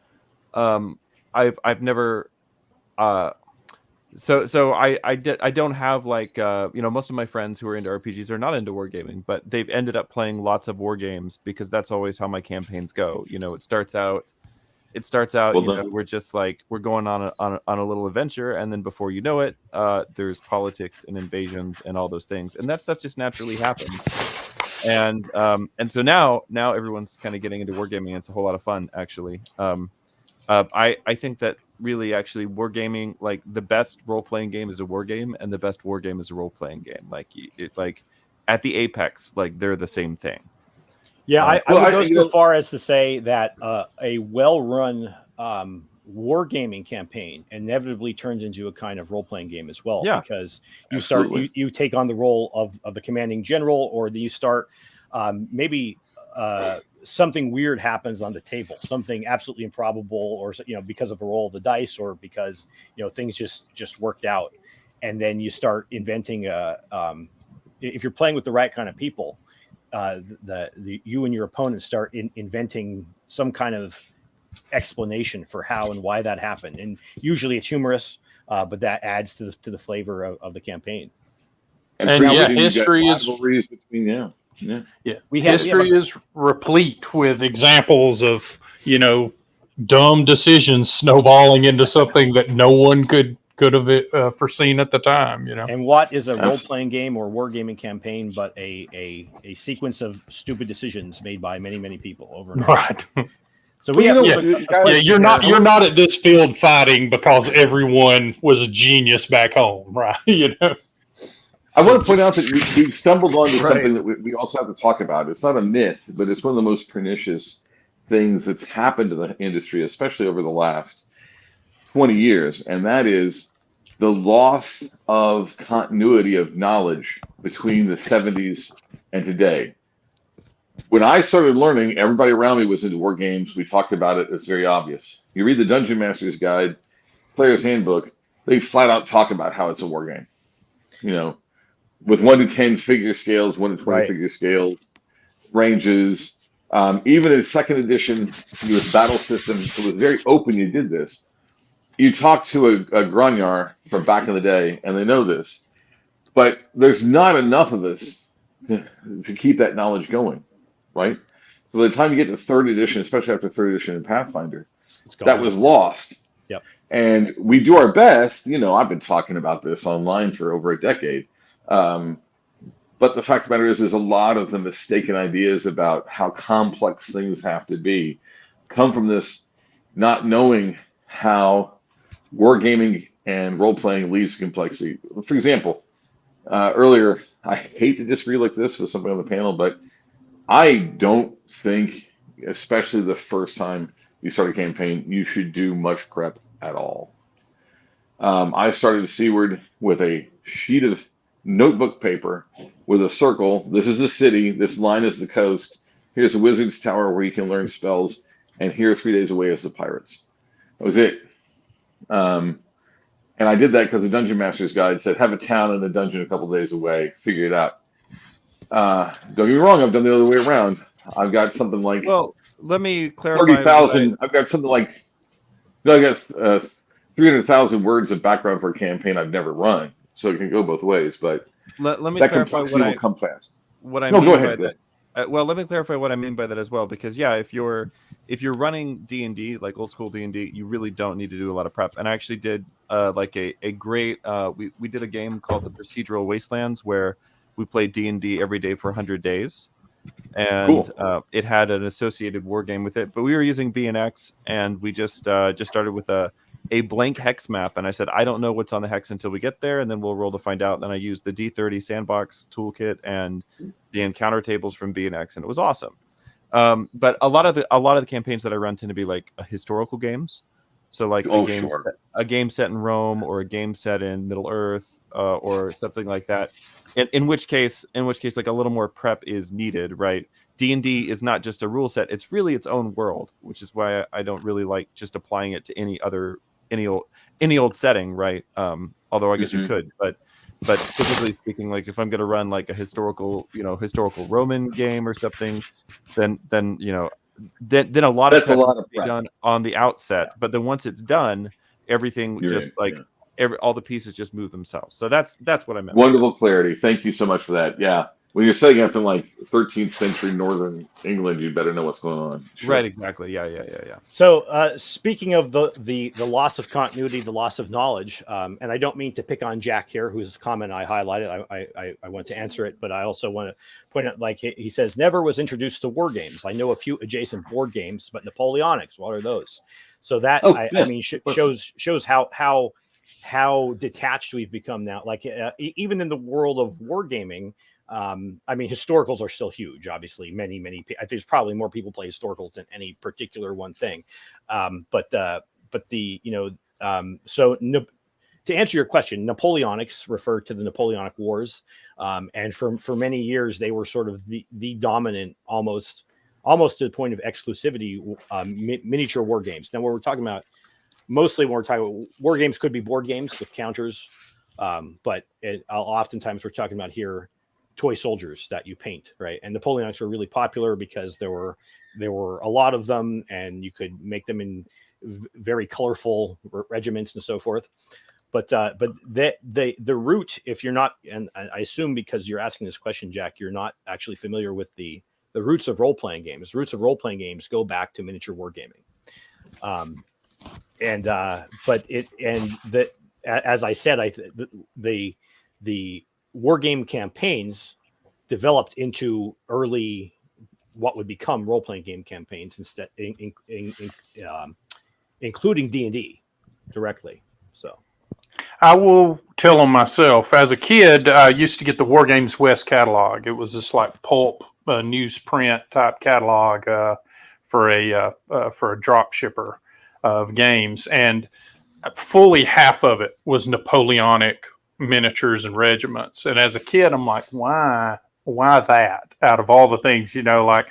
I've never so I don't have like most of my friends who are into RPGs are not into wargaming, but they've ended up playing lots of war games because that's always how my campaigns go. It starts out we're just like we're going on a little adventure, and then before you know it, there's politics and invasions and all those things, and that stuff just naturally happens. And so now everyone's kind of getting into wargaming, and it's a whole lot of fun, actually. I think that really, actually, wargaming, like the best role-playing game is a war game, and the best war game is a role-playing game. Like at the apex, like they're the same thing. Yeah, I would go so far as to say that a well-run wargaming campaign inevitably turns into a kind of role-playing game as well, because you start you take on the role of the commanding general, or you start maybe something weird happens on the table, something absolutely improbable, or because of a roll of the dice, or because things just worked out, and then you start inventing if you're playing with the right kind of people, you and your opponent start inventing some kind of explanation for how and why that happened, and usually it's humorous, but that adds to the flavor of the campaign. And history is between history is replete with examples of dumb decisions snowballing into something that no one could have foreseen at the time. And what is a role-playing game or wargaming campaign but a sequence of stupid decisions made by many people over and over. Right. So we have you're not at this field fighting because everyone was a genius back home, right? I want to point out that we stumbled onto something that we also have to talk about. It's not a myth, but it's one of the most pernicious things that's happened to the industry, especially over the last 20 years, and that is the loss of continuity of knowledge between the 70s and today. When I started learning, everybody around me was into war games. We talked about it. It's very obvious. You read the Dungeon Master's Guide, Player's Handbook, they flat out talk about how it's a war game. You know, with 1 to 10 figure scales, 1 to 20 Right. figure scales, ranges. Even in second edition, with battle system, it was very open. You did this. You talk to a Gronyar from back in the day, and they know this. But there's not enough of us to keep that knowledge going, right? So by the time you get to third edition, especially after third edition in Pathfinder, It's gone. that was lost. Yep. And we do our best. You know, I've been talking about this online for over a decade. But the fact of the matter is a lot of the mistaken ideas about how complex things have to be come from this not knowing how wargaming and role-playing leads to complexity. For example, earlier, I hate to disagree like this with somebody on the panel, but I don't think, especially the first time you start a campaign, you should do much prep at all. I started Seaward with a sheet of notebook paper with a circle. This is the city. This line is the coast. Here's a wizard's tower where you can learn spells. And here 3 days away is the pirates. That was it. And I did that because the Dungeon Master's Guide said, have a town and a dungeon a couple days away. Figure it out. Don't get me wrong. I've done the other way around. I've got something like Well, let me clarify. 30,000. I've got something like, I got 300,000 words of background for a campaign I've never run. So it can go both ways, but Let me that clarify complexity will come fast. what I No, mean go by ahead. that. Well, let me clarify what I mean by that as well, because yeah, if you're running D&D, like old school D&D, you really don't need to do a lot of prep. And I actually did like a great we did a game called the Procedural Wastelands where we played D&D every day for 100 days, and Cool. it had an associated war game with it. But we were using B&X, and we just started with a blank hex map, and I said, I don't know what's on the hex until we get there, and then we'll roll to find out. And then I used the D30 sandbox toolkit and the encounter tables from B&X, and it was awesome. But a lot of the campaigns that I run tend to be like historical games, so like a game set in Rome or a game set in Middle Earth or something like that. In which case, like a little more prep is needed, right? D&D is not just a rule set; it's really its own world, which is why I don't really like just applying it to any old setting, right? Although I guess you could, but typically speaking, like if I'm going to run like a historical Roman game or something, then a lot of prep is done on the outset. But then once it's done, everything all the pieces just move themselves. So that's what I meant. Wonderful clarity. Thank you so much for that. Yeah. When you're setting up in like 13th century Northern England, you better know what's going on. Sure. Right, exactly. Yeah. So speaking of the loss of continuity, the loss of knowledge, and I don't mean to pick on Jack here, whose comment I highlighted. I want to answer it, but I also want to point out, like he says, never was introduced to war games. I know a few adjacent board games, but Napoleonics, what are those? So that I mean shows how detached we've become now. Like even in the world of wargaming. I mean, historicals are still huge. Obviously, many there's probably more people play historicals than any particular one thing. But to answer your question, Napoleonics refer to the Napoleonic Wars, and for many years they were sort of the dominant, almost to the point of exclusivity, miniature war games. Now, what we're talking about, mostly when we're talking about war games, could be board games with counters, but oftentimes we're talking about here toy soldiers that you paint, right? And Napoleonics were really popular because there were a lot of them, and you could make them in very colorful regiments and so forth. But the root, if you're not, and I assume because you're asking this question, Jack, you're not actually familiar with the roots of role-playing games. The roots of role-playing games go back to miniature wargaming. As I said, the war game campaigns developed into early what would become role-playing game campaigns, instead including D&D directly. So I will tell on myself. As a kid, I used to get the War Games West catalog. It was this like pulp newsprint type catalog for a drop shipper of games, and fully half of it was Napoleonic miniatures and regiments. And as a kid, I'm like, why that out of all the things, like,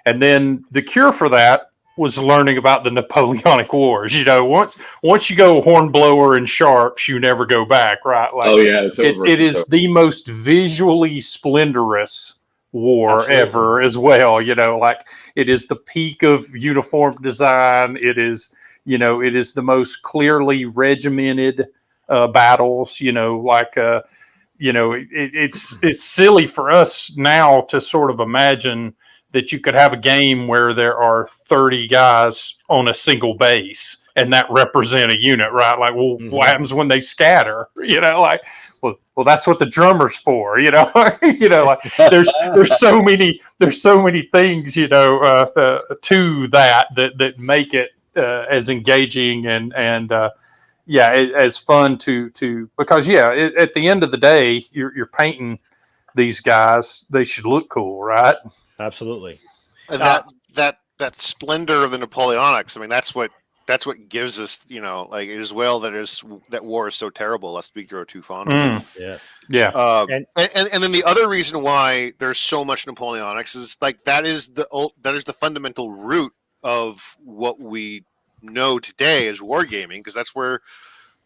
and then the cure for that was learning about the Napoleonic Wars. You know, once you go Hornblower and Sharps, you never go back, right? Like, Oh yeah, it's over. it is the most visually splendorous war Absolutely. ever as well. You know, like it is the peak of uniform design. It is, you know, it is the most clearly regimented battles. You know, like you know, it's silly for us now to sort of imagine that you could have a game where there are 30 guys on a single base and that represent a unit, right? Like, well, what happens when they scatter? You know, like, well, that's what the drummer's for, you know. You know, like there's so many things, you know, to that make it as engaging and as fun to because at the end of the day, you're painting these guys. They should look cool, right? Absolutely. And that splendor of the Napoleonics. I mean, that's what gives us, you know, like as well that war is so terrible lest we grow too fond of it. Yes. Yeah. And then the other reason why there's so much Napoleonics is like that is the fundamental root of what we know today as wargaming, because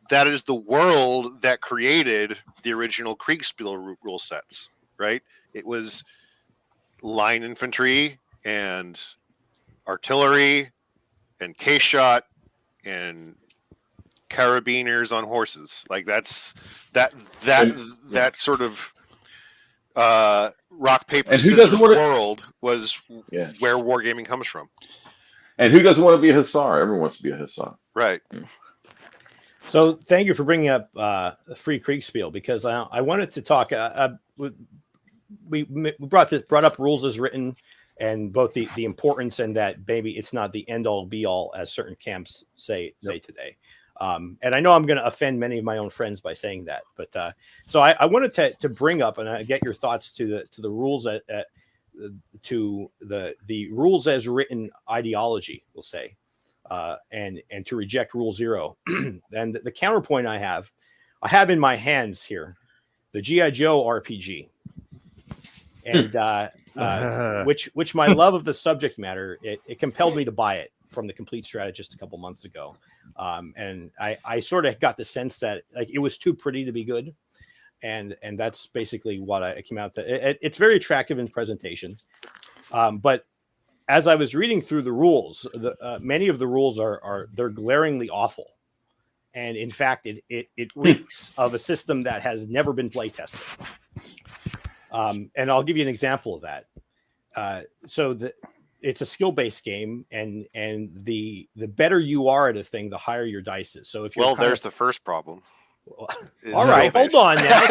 that is the world that created the original Kriegspiel rule sets, right? It was line infantry and artillery and case shot and carabiners on horses. Like that sort of rock paper scissors world was where wargaming comes from. And who doesn't want to be a hussar? Everyone wants to be a hussar, right? So thank you for bringing up Free Kriegspiel, because I wanted to talk. We brought up rules as written, and both the importance and that maybe it's not the end all be all as certain camps say today. And I know I'm going to offend many of my own friends by saying that, but so I wanted to bring up and get your thoughts to the rules to the rules as written ideology, we'll say, and to reject Rule 0. And the counterpoint I have in my hands here the G.I. Joe RPG. And which my love of the subject matter, it compelled me to buy it from the Complete Strategist a couple months ago. And I sort of got the sense that like it was too pretty to be good. And that's basically what I came out to. It's very attractive in presentation. But as I was reading through the rules, many of the rules they're glaringly awful. And in fact, it reeks of a system that has never been play tested. And I'll give you an example of that. It's a skill-based game, and the better you are at a thing, the higher your dice is. So if you're there's the first problem. All right, hold on now.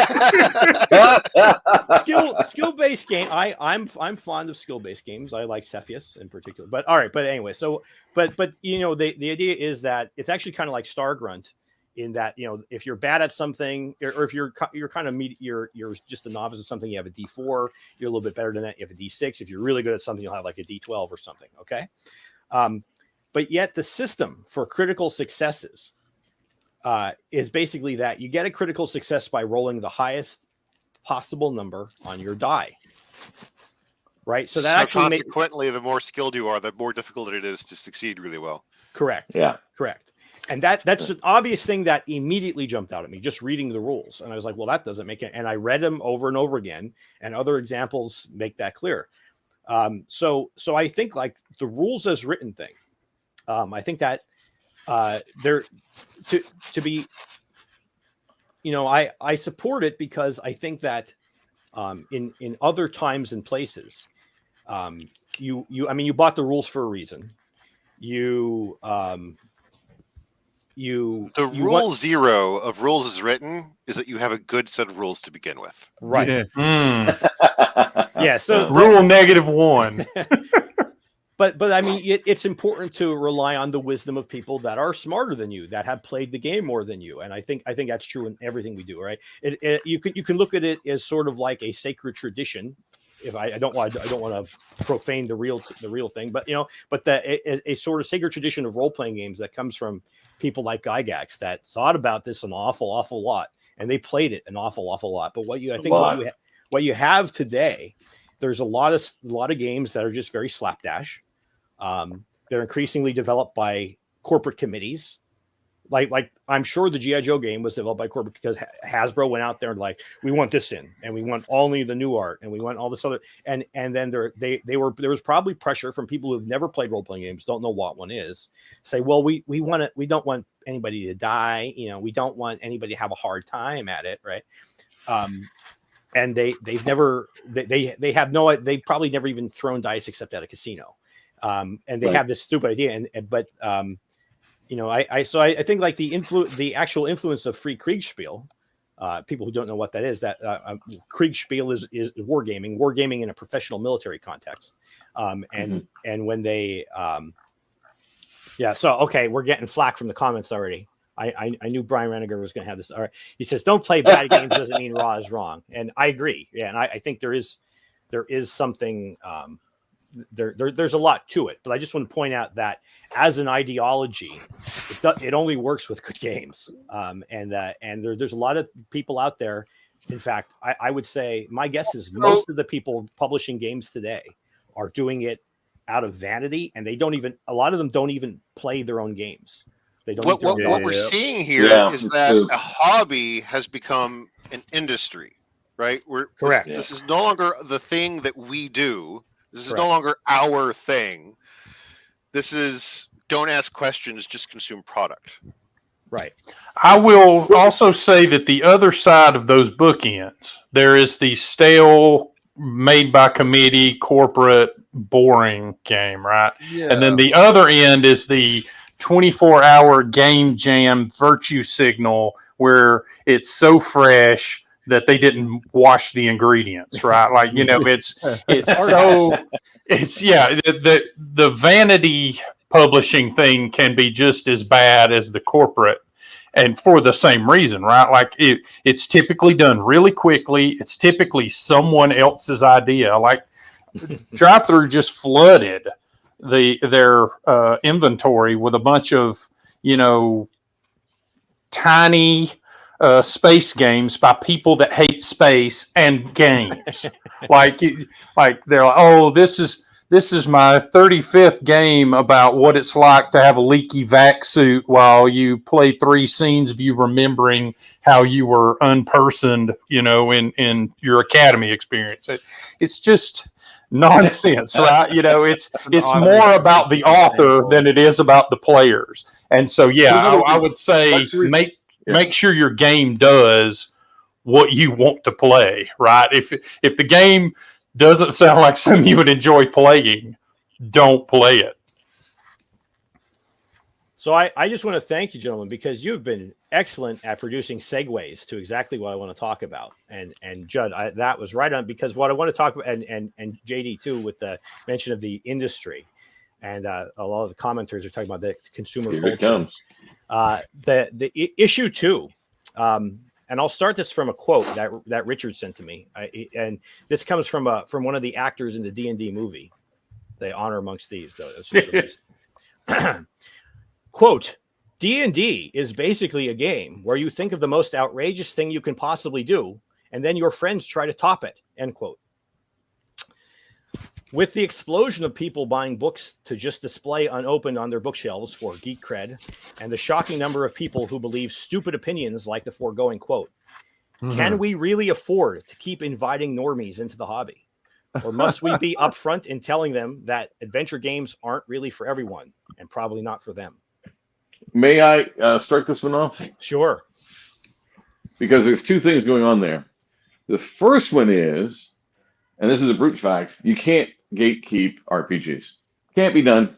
Skill-based game. I'm fond of skill-based games. I like Cepheus in particular. But all right, but anyway, so but you know the idea is that it's actually kind of like Star Grunt, in that, you know, if you're bad at something, or if you're kind of you're just a novice at something, you have a D4. You're a little bit better than that, you have a D6. If you're really good at something, you'll have like a D12 or something. Okay, but yet the system for critical successes is basically that you get a critical success by rolling the highest possible number on your die. Right, so that actually consequently, the more skilled you are, the more difficult it is to succeed really well. Correct. Yeah. Correct. And that's an obvious thing that immediately jumped out at me just reading the rules. And I was like, well, that doesn't make it. And I read them over and over again, and other examples make that clear. So I think like the rules as written thing, I think that they're to be, you know, I support it because I think that in other times and places, you bought the rules for a reason. Rule 0 of rules as written is that you have a good set of rules to begin with. Right. Yeah. Yeah. So rule -1. But I mean, it's important to rely on the wisdom of people that are smarter than you, that have played the game more than you. And I think that's true in everything we do. Right. You can look at it as sort of like a sacred tradition. If I don't want to profane the real thing, but a sort of sacred tradition of role playing games that comes from people like Gygax that thought about this an awful lot, and they played it an awful lot. But what you have today, there's a lot of games that are just very slapdash. They're increasingly developed by corporate committees. Like I'm sure the G.I. Joe game was developed by corporate because Hasbro went out there and like, we want this in, and we want only the new art, and we want all this other, and then there was probably pressure from people who've never played role playing games, don't know what one is, say, well, we don't want anybody to die, we don't want anybody to have a hard time at it, right? And they probably never even thrown dice except at a casino, and they have this stupid idea, but I think like the actual influence of free Kriegspiel, people who don't know what that is, that Kriegspiel is wargaming in a professional military context, and when they, so okay, we're getting flack from the comments already. I knew Brian Reniger was going to have this. All right, he says, "Don't play bad games doesn't mean raw is wrong," and I agree. Yeah, and I think there is something. There's a lot to it, but I just want to point out that as an ideology, it only works with good games. And there's a lot of people out there. In fact, I would say my guess is most of the people publishing games today are doing it out of vanity, and a lot of them don't even play their own games. They don't. What we're seeing here is that a hobby has become an industry, right? Correct. This is no longer the thing that we do. This is no longer our thing. This is don't ask questions, just consume product. Right. I will also say that the other side of those bookends, there is the stale, made by committee, corporate, boring game, right? Yeah. And then the other end is the 24-hour game jam virtue signal where it's so fresh that they didn't wash the ingredients, right? Like, it's the vanity publishing thing can be just as bad as the corporate, and for the same reason, right? Like it's typically done really quickly. It's typically someone else's idea. Like Drive-Thru just flooded their inventory with a bunch of, tiny space games by people that hate space and games. like they're like, oh, this is my 35th game about what it's like to have a leaky vac suit while you play 3 scenes of you remembering how you were unpersoned, in your academy experience. It's just nonsense, right? It's more about the author than it is about the players. And so, I would say make sure your game does what you want to play, right? If the game doesn't sound like something you would enjoy playing, don't play it. So I just want to thank you, gentlemen, because you've been excellent at producing segues to exactly what I want to talk about. And Judd, that was right on, because what I want to talk about, and JD too, with the mention of the industry, and a lot of the commenters are talking about the consumer culture. The issue too, and I'll start this from a quote that Richard sent to me, and this comes from one of the actors in the D&D movie, The Honor Amongst Thieves, though. It's just quote, D&D is basically a game where you think of the most outrageous thing you can possibly do, and then your friends try to top it, end quote. With the explosion of people buying books to just display unopened on their bookshelves for geek cred, and the shocking number of people who believe stupid opinions like the foregoing quote, can we really afford to keep inviting normies into the hobby? Or must we be upfront in telling them that adventure games aren't really for everyone, and probably not for them? May I start this one off? Sure. Because there's 2 things going on there. The first one is, and this is a brute fact, you can't gatekeep RPGs. Can't be done,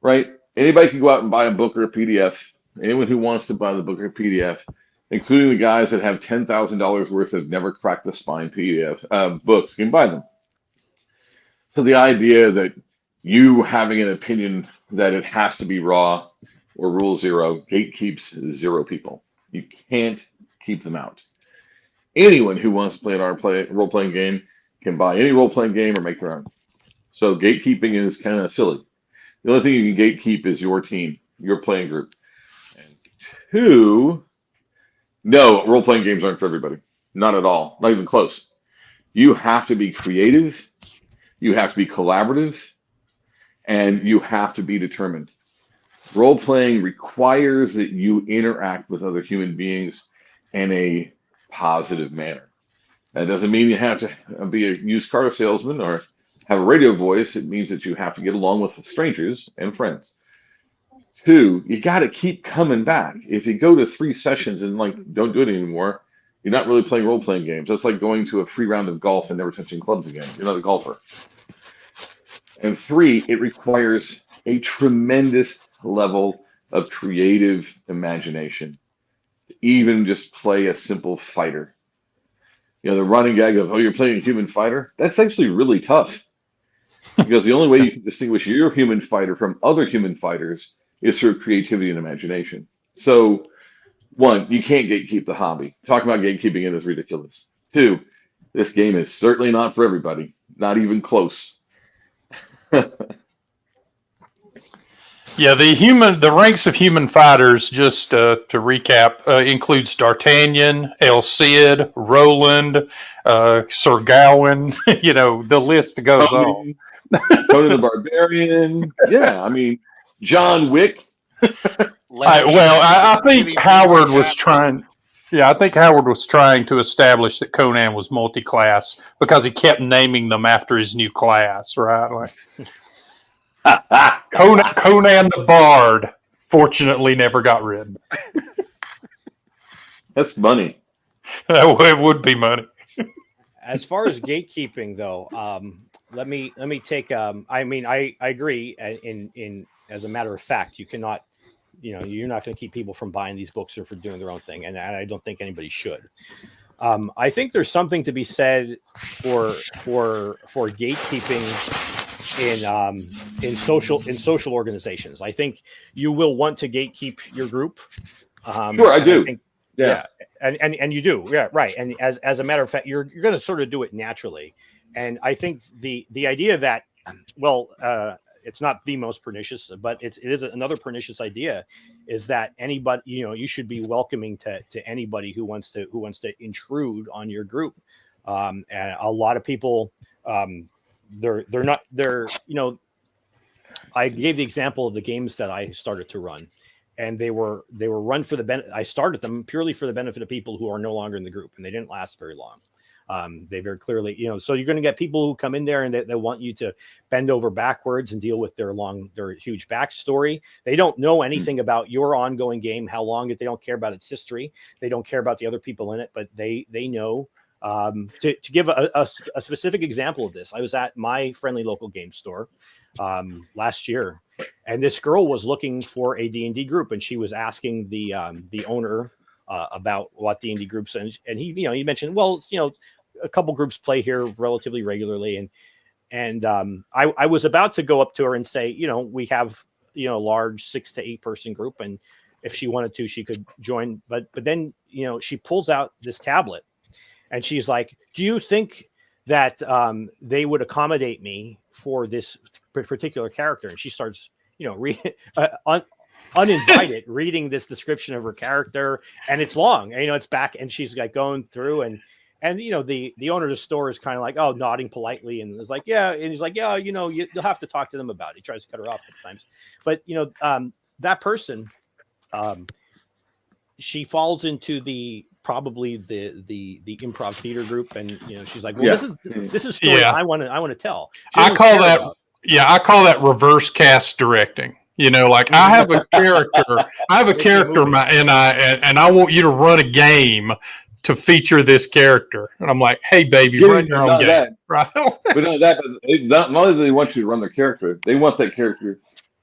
right? Anybody can go out and buy a book or a PDF. Anyone who wants to buy the book or PDF, including the guys that have $10,000 worth of never cracked the spine PDF books, can buy them. So the idea that you having an opinion that it has to be raw or rule 0 gatekeeps 0 people. You can't keep them out. Anyone who wants to play an role-playing game can buy any role-playing game or make their own. So gatekeeping is kind of silly. The only thing you can gatekeep is your team, your playing group. And 2, no, role-playing games aren't for everybody. Not at all. Not even close. You have to be creative. You have to be collaborative. and you have to be determined. Role playing requires that you interact with other human beings in a positive manner. That doesn't mean you have to be a used car salesman or have a radio voice. It means that you have to get along with strangers and friends. 2, you got to keep coming back. If you go to 3 sessions and don't do it anymore, you're not really playing role-playing games. That's like going to a free round of golf and never touching clubs again. You're not a golfer. And 3, it requires a tremendous level of creative imagination to even just play a simple fighter. The running gag of, you're playing a human fighter, that's actually really tough. Because the only way you can distinguish your human fighter from other human fighters is through creativity and imagination. So, 1, you can't gatekeep the hobby. Talking about gatekeeping it is ridiculous. 2, this game is certainly not for everybody, not even close. Yeah, the ranks of human fighters, just to recap, includes D'Artagnan, El Cid, Roland, Sir Gawain. The list goes on. Conan the Barbarian. Yeah, I mean, John Wick. I think Howard was trying. Yeah, I think Howard was trying to establish that Conan was multi-class because he kept naming them after his new class, right? Conan the Bard, fortunately, never got rid. That's money. It would be money. As far as gatekeeping, though, let me take. I agree. In as a matter of fact, you cannot. You're not going to keep people from buying these books or for doing their own thing, and I don't think anybody should. I think there's something to be said for gatekeeping in social organizations. I think you will want to gatekeep your group. Sure, I do. And you do, yeah, right. And as a matter of fact, you're going to sort of do it naturally. And I think the idea that, it's not the most pernicious, but it is another pernicious idea, is that anybody, you should be welcoming to anybody who wants to intrude on your group. And a lot of people, they're I gave the example of the games that I started to run, and they were run for the benefit. I started them purely for the benefit of people who are no longer in the group, and they didn't last very long. They very clearly, so you're going to get people who come in there and they want you to bend over backwards and deal with their huge backstory. They don't know anything about your ongoing game, how long they don't care about its history. They don't care about the other people in it, but they know. To give a specific example of this, I was at my friendly local game store last year, and this girl was looking for a D&D group, and she was asking the owner about what D&D groups, and he mentioned, a couple groups play here relatively regularly, and I was about to go up to her and say, we have a large 6 to 8 person group, and if she wanted to, she could join, but then she pulls out this tablet. And she's like, do you think that they would accommodate me for this particular character? And she starts, uninvited, reading this description of her character. And it's long. And, it's back. And she's like going through. And the owner of the store is kind of like, nodding politely. And it's like, yeah. And he's like, yeah, you'll have to talk to them about it. He tries to cut her off a couple times. But, that person, she falls into probably the improv theater group, and she's like, this is story I want to tell. I call that reverse cast directing. I have a character, and I want you to run a game to feature this character, and I'm like, hey baby, run your own game, right? But not only do they want you to run their character, they want that character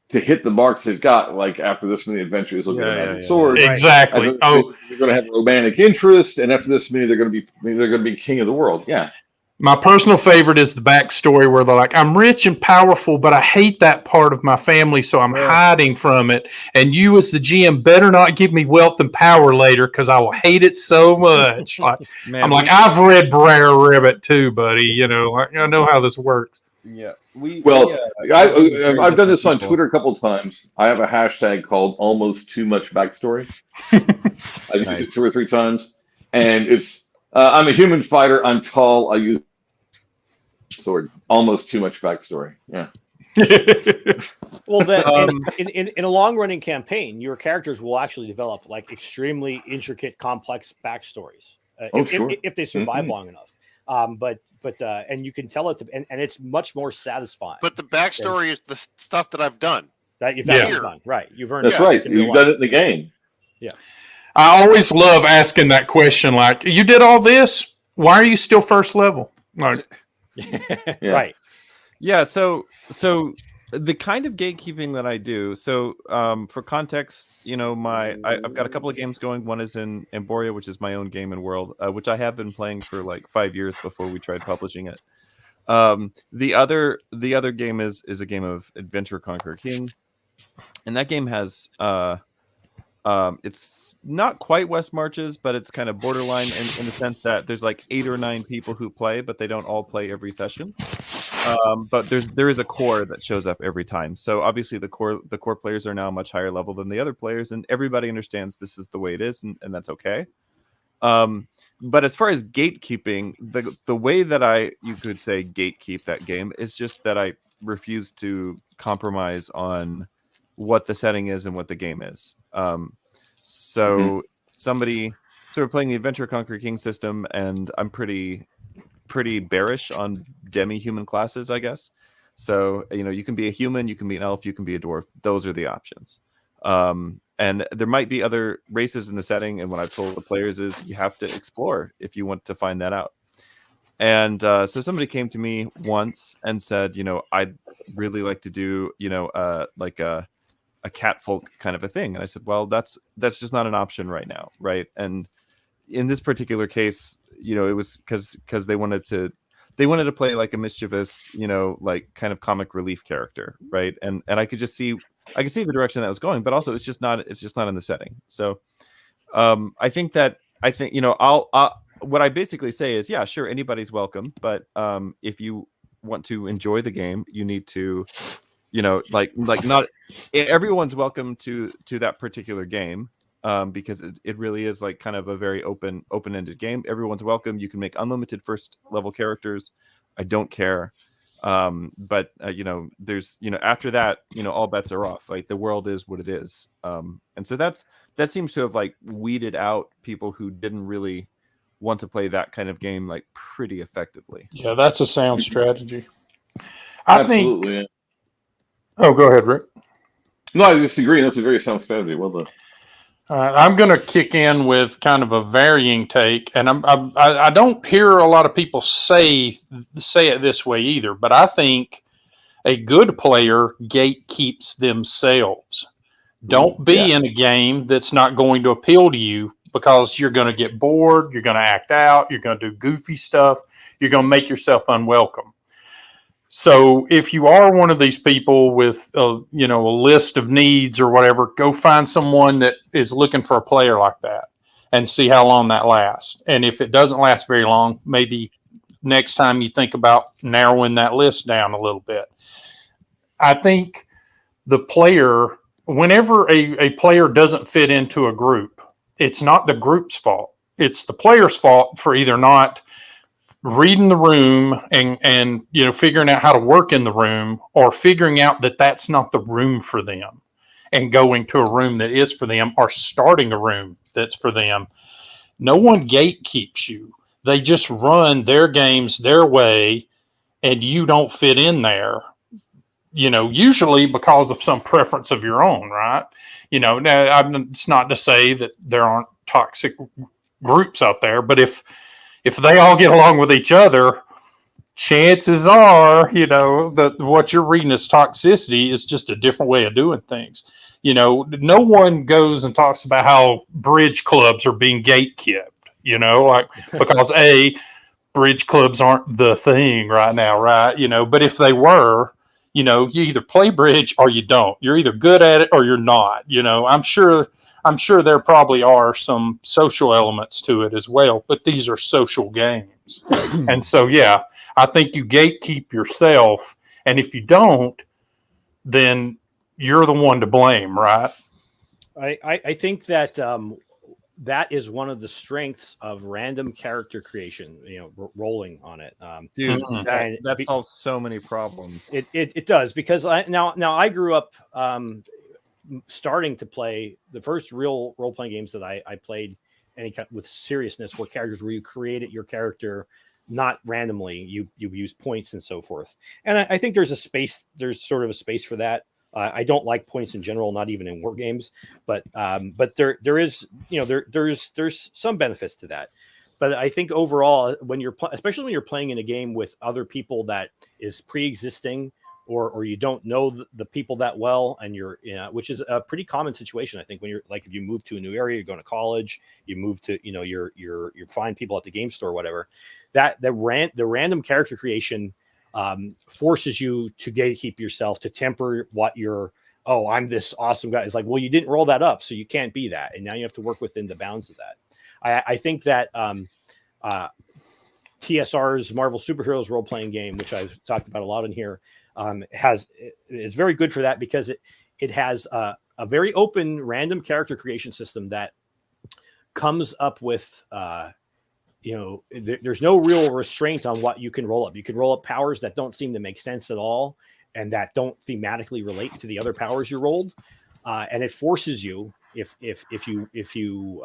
to hit the marks they've got, like after this many adventures, looking at the sword. Exactly. They're going to have romantic interest, and after this many, they're going to be king of the world. Yeah. My personal favorite is the backstory where they're like, I'm rich and powerful, but I hate that part of my family, so I'm hiding from it. And you, as the GM, better not give me wealth and power later, because I will hate it so much. I've read Brer Rabbit too, buddy. I know how this works. Yeah. I've done this on Twitter a couple of times. I have a hashtag called almost too much backstory. I've used it 2 or 3 times. And it's, I'm a human fighter. I'm tall. I use sword. Almost too much backstory. Yeah. Well, in a long-running campaign, your characters will actually develop like extremely intricate, complex backstories if they survive long enough. And you can tell it, and it's much more satisfying. But the backstory is the stuff that I've done. That you've actually done, right? You've earned. That's right. You've done it in the game. Yeah. I always love asking that question. Like, you did all this. Why are you still first level? Like, Right. Yeah. So the kind of gatekeeping that I do. So for context, I've got a couple of games going. One is in Emboria, which is my own game and world, which I have been playing for like 5 years before we tried publishing it. The other game is a game of Adventure Conquer King, and that game has it's not quite West Marches, but it's kind of borderline in the sense that there's like 8 or 9 people who play, but they don't all play every session. But there is a core that shows up every time. So obviously the core players are now much higher level than the other players, and everybody understands this is the way it is, and that's okay. But as far as gatekeeping, the way that you could say gatekeep that game is just that I refuse to compromise on what the setting is and what the game is. So we're playing the Adventure Conquer King system, and I'm pretty bearish on demi-human classes, I guess. So, you can be a human, you can be an elf, you can be a dwarf. Those are the options. And there might be other races in the setting. And what I've told the players is you have to explore if you want to find that out. And so somebody came to me once and said, I'd really like to do, like a catfolk kind of a thing. And I said, well, that's just not an option right now. Right. And in this particular case, it was because they wanted to play like a mischievous, like kind of comic relief character. Right. And I could see the direction that was going, but also it's just not in the setting. So I think what I basically say is, yeah, sure, anybody's welcome, but if you want to enjoy the game, you need to, like not everyone's welcome to that particular game, because it really is like kind of a very open-ended game. Everyone's welcome. You can make unlimited first level characters. I don't care. But there's, after that, all bets are off. Like the world is what it is. And so that seems to have like weeded out people who didn't really want to play that kind of game like pretty effectively. Yeah, that's a sound strategy. Absolutely. Oh, go ahead, Rick. No, I disagree. That's a very sound strategy. Well done. I'm going to kick in with kind of a varying take, and I don't hear a lot of people say it this way either. But I think a good player gatekeeps themselves. Don't be in a game that's not going to appeal to you, because you're going to get bored, you're going to act out, you're going to do goofy stuff, you're going to make yourself unwelcome. So if you are one of these people with a list of needs or whatever, go find someone that is looking for a player like that and see how long that lasts. And if it doesn't last very long, maybe next time you think about narrowing that list down a little bit. I think the player, whenever a player doesn't fit into a group, it's not the group's fault. It's the player's fault for either not reading the room and figuring out how to work in the room, or figuring out that that's not the room for them and going to a room that is for them, or starting a room that's for them. No one gatekeeps you. They just run their games their way, and you don't fit in there, usually because of some preference of your own, right? Now it's not to say that there aren't toxic groups out there, but if they all get along with each other, chances are, that what you're reading as toxicity is just a different way of doing things. No one goes and talks about how bridge clubs are being gatekept, because bridge clubs aren't the thing right now, right? But if they were, you either play bridge or you don't. You're either good at it or you're not. I'm sure there probably are some social elements to it as well, but these are social games. And so, yeah, I think you gatekeep yourself. And if you don't, then you're the one to blame, right? I think that that is one of the strengths of random character creation, rolling on it. Dude, Mhm. that solves so many problems. It does, because now I grew up starting to play the first real role-playing games that I played with seriousness were characters where you created your character not randomly. You use points and so forth. And I think there's sort of a space for that. I don't like points in general, not even in war games, but there is, there's some benefits to that. But I think overall, especially when you're playing in a game with other people that is pre-existing, or you don't know the people that well, and which is a pretty common situation. I think when you're like, if you move to a new area, you're going to college, you move to, you find people at the game store, whatever, that the random character creation forces you to gatekeep yourself, to temper what I'm this awesome guy. It's like, well, you didn't roll that up, so you can't be that. And now you have to work within the bounds of that. I think that TSR's Marvel Superheroes role-playing game, which I've talked about a lot in here, is very good for that, because it has a very open random character creation system that comes up with there's no real restraint on what you can roll up. You can roll up powers that don't seem to make sense at all, and that don't thematically relate to the other powers you rolled, and it forces you, if you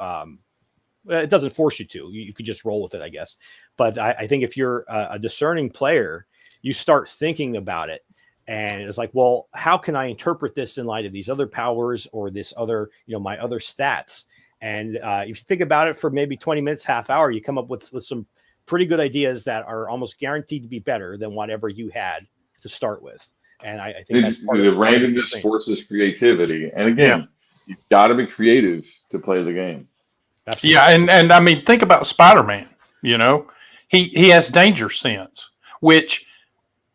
it doesn't force you to. You could just roll with it, I guess. But I think if you're a discerning player, you start thinking about it, and it's like, well, how can I interpret this in light of these other powers, or this other, my other stats? And if you think about it for maybe 20 minutes, half hour, you come up with some pretty good ideas that are almost guaranteed to be better than whatever you had to start with. And I think that's part the of randomness forces creativity. And again, you've got to be creative to play the game. Absolutely. Yeah, and I mean, think about Spider-Man. He has danger sense, which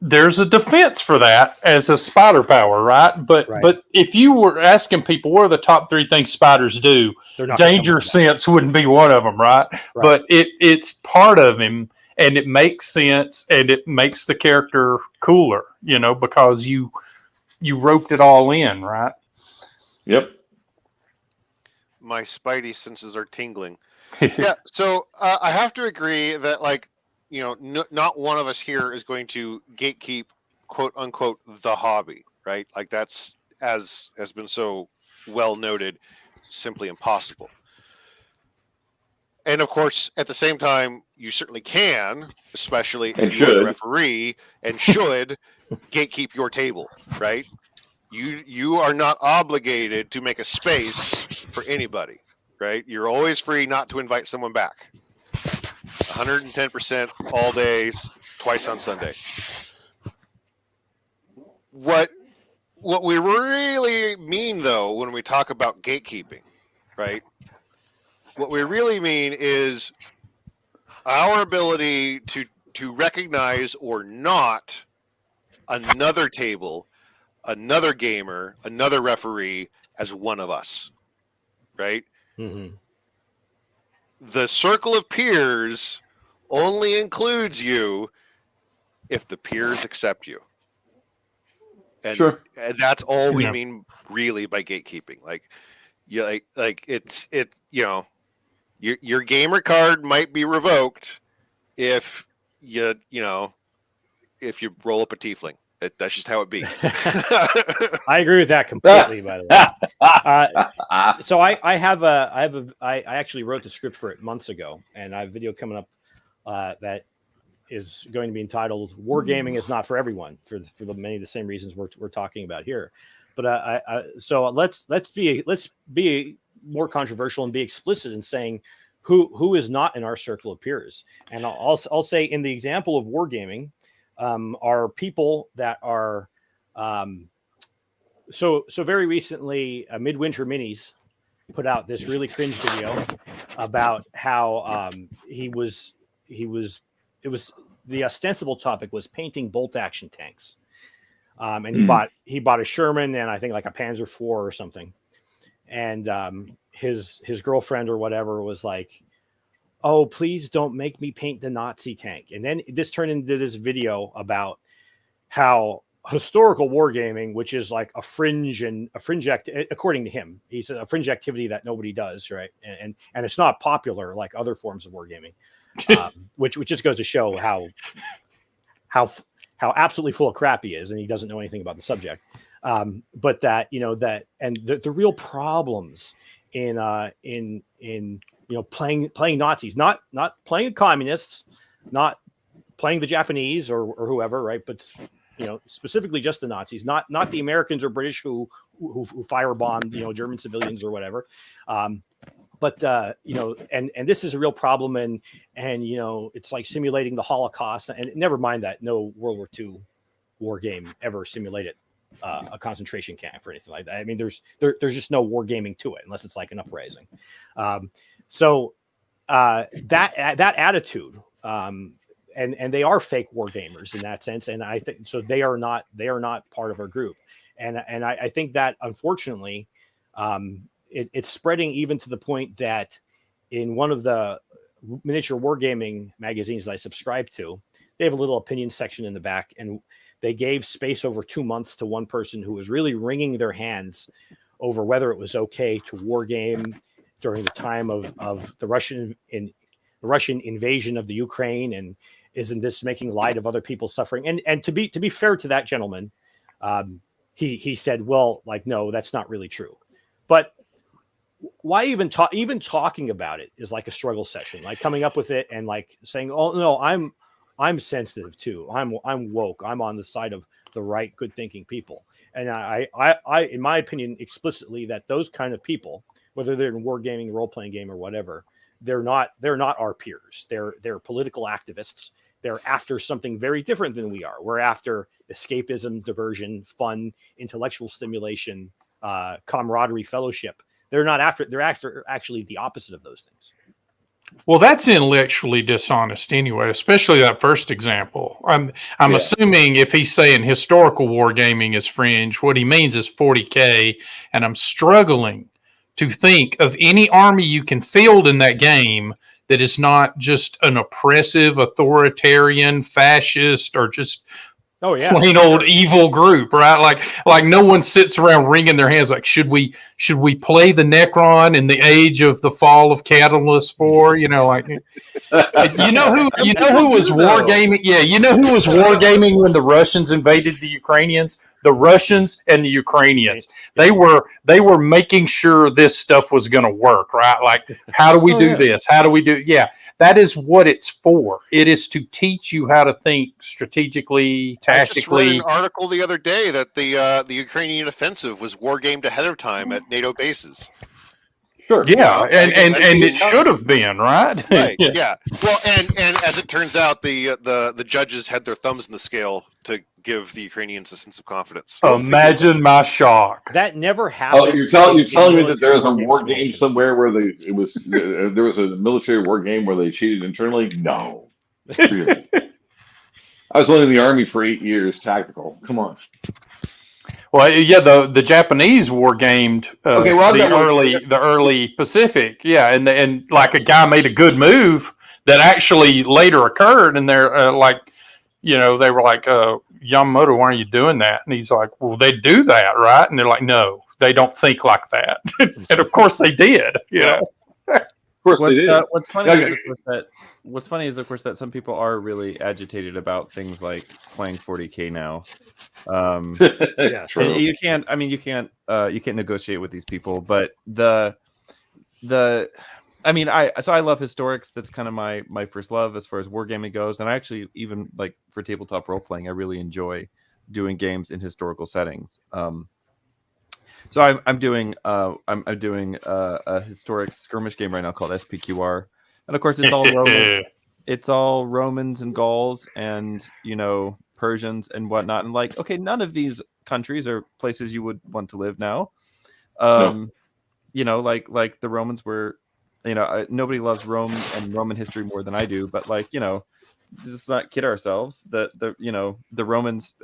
there's a defense for that as a spider power, right? But if you were asking people what are the top 3 things spiders do, danger sense wouldn't be one of them, right? But it's part of him, and it makes sense, and it makes the character cooler, because you roped it all in, right? Yep. My spidey senses are tingling. Yeah, so I have to agree that, not one of us here is going to gatekeep, quote unquote, the hobby, right? Like, that's, as has been so well noted, simply impossible. And of course, at the same time, you certainly can, especially if you're the referee, and should gatekeep your table, right? You are not obligated to make a space for anybody, right? You're always free not to invite someone back. 110% all day, twice on Sunday. What we really mean, though, when we talk about gatekeeping, right? What we really mean is our ability to recognize or not another table, another gamer, another referee as one of us, right? Mm-hmm. The circle of peers only includes you if the peers accept you. And, and that's all we mean really by gatekeeping. Your gamer card might be revoked if you roll up a tiefling. That's just how it be. I agree with that completely, by the way. So I actually wrote the script for it months ago, and I have a video coming up that is going to be entitled "Wargaming is not for everyone" for many of the same reasons we're talking about here. But so let's be more controversial and be explicit in saying who is not in our circle of peers. And I'll say, in the example of wargaming, are people that are so very recently, Midwinter Minis put out this really cringe video about how it was the ostensible topic was painting bolt action tanks, and he bought a Sherman and I think like a Panzer IV or something, and his girlfriend or whatever was like, "Oh, please don't make me paint the Nazi tank." And then this turned into this video about how historical wargaming, which is like a fringe according to him, he's a fringe activity that nobody does, right? And it's not popular like other forms of wargaming, which just goes to show how absolutely full of crap he is, and he doesn't know anything about the subject. But that, and the real problems in playing Nazis, not playing communists, not playing the Japanese or whoever, right? But specifically just the Nazis, not the Americans or British who firebombed German civilians or whatever. But this is a real problem, and it's like simulating the Holocaust, and never mind that no World War II war game ever simulated a concentration camp or anything like that. I mean, there's just no wargaming to it unless it's like an uprising. So that attitude, and they are fake war gamers in that sense, and I think so. They are not part of our group, and I think that unfortunately, it's spreading even to the point that in one of the miniature wargaming magazines that I subscribe to, they have a little opinion section in the back, and they gave space over 2 months to one person who was really wringing their hands over whether it was okay to wargame during the time of the Russian invasion of the Ukraine, and isn't this making light of other people's suffering? And to be fair to that gentleman, he said, well, like, no, that's not really true. But why even talking about it is like a struggle session, like coming up with it and like saying, oh no, I'm sensitive too. I'm woke. I'm on the side of the right, good thinking people. And I in my opinion, explicitly that those kind of people, whether they're in wargaming, role-playing game or whatever, they're not our peers. They're political activists. They're after something very different than we are. We're after escapism, diversion, fun, intellectual stimulation, camaraderie, fellowship. They're actually the opposite of those things. Well, that's intellectually dishonest anyway, especially that first example. I'm assuming if he's saying historical wargaming is fringe, what he means is 40K, and I'm struggling to think of any army you can field in that game that is not just an oppressive, authoritarian, fascist, or just plain old evil group, right? Like no one sits around wringing their hands like, should we play the Necron in the age of the fall of Catalyst 4? You know who was wargaming? Yeah, you know who was wargaming when the Russians invaded the Ukrainians? The Russians and the Ukrainians. They were making sure this stuff was going to work, right? Like, how do we do this? How do we do? Yeah, that is what it's for. It is to teach you how to think strategically, tactically. I just read an article the other day that the Ukrainian offensive was wargamed ahead of time at NATO bases. Sure. Yeah, and it should have been, right? Right. Yeah. Well, and as it turns out, the judges had their thumbs in the scale to give the Ukrainians a sense of confidence. Imagine my shock. That never happened. Oh, you're telling me that there was a war game somewhere where there was a military war game where they cheated internally? No. Really. I was only in the Army for 8 years, tactical. Come on. Well, yeah, the Japanese war gamed the early Pacific, yeah, and like a guy made a good move that actually later occurred, and they're they were like, Yamamoto, why are you doing that? And he's like, well, they do that, right? And they're like, no, they don't think like that, and of course they did, yeah. Of course they did. What's funny is, of course, that some people are really agitated about things like playing 40K now. Yeah, true. You can't negotiate with these people, but I love historics. That's kind of my first love as far as wargaming goes, and I actually even like for tabletop role playing, I really enjoy doing games in historical settings. So I'm doing a historic skirmish game right now called SPQR, and of course it's all Roman. It's all Romans and Gauls and Persians and whatnot, and like, okay, none of these countries are places you would want to live now. No. Like the Romans were, nobody loves Rome and Roman history more than I do, but like, let's not kid ourselves. The Romans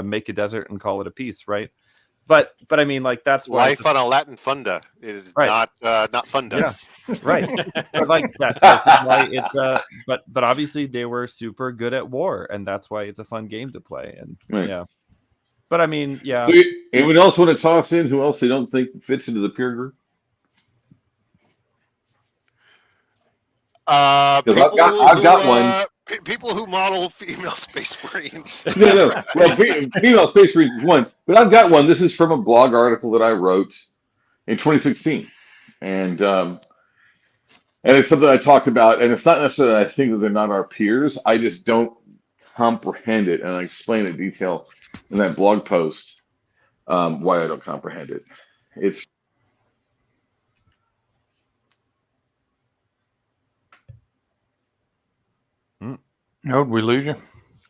make a desert and call it a peace, right? But I mean, like, that's why life on a Latin funda is not funda. Yeah, right. But like that's why it's but obviously they were super good at war, and that's why it's a fun game to play. And right. Yeah, But I mean, yeah. So anyone else want to toss in who else they don't think fits into the peer group? People I've got one. People who model female space marines. No. Well, female space marines is one, but I've got one. This is from a blog article that I wrote in 2016, and it's something I talked about. And it's not necessarily I think that they're not our peers. I just don't comprehend it, and I explain in detail in that blog post why I don't comprehend it. It's Oh, did we lose you?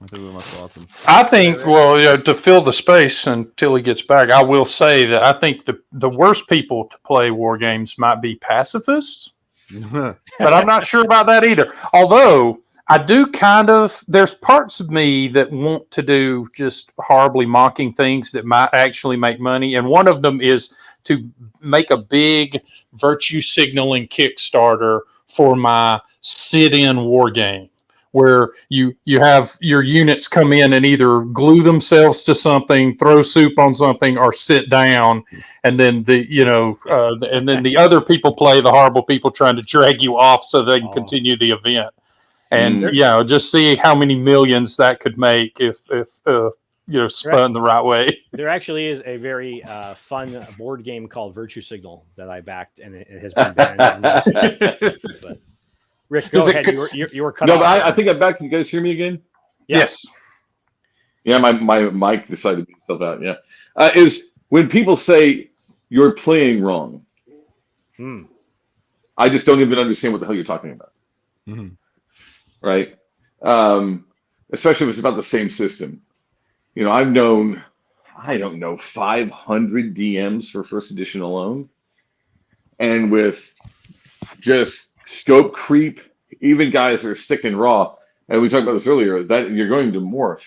I think we must have lost him. I think, to fill the space until he gets back, I will say that I think the worst people to play war games might be pacifists, but I'm not sure about that either. Although I do there's parts of me that want to do just horribly mocking things that might actually make money. And one of them is to make a big virtue signaling Kickstarter for my sit-in war game, where you have your units come in and either glue themselves to something, throw soup on something, or sit down, and then the other people play the horrible people trying to drag you off so they can continue the event. And just see how many millions that could make if spun the right way. There actually is a very fun board game called Virtue Signal that I backed, and it has been banned. But Rick, go ahead. You were cut off. No, but I think I'm back. Can you guys hear me again? Yes. Yeah, my mic decided to be itself out. Yeah, is when people say you're playing wrong. I just don't even understand what the hell you're talking about. Mm-hmm. Right? Especially if it's about the same system. I've known, 500 DMs for first edition alone, and with just scope creep, even guys that are sticking raw. And we talked about this earlier, that you're going to morph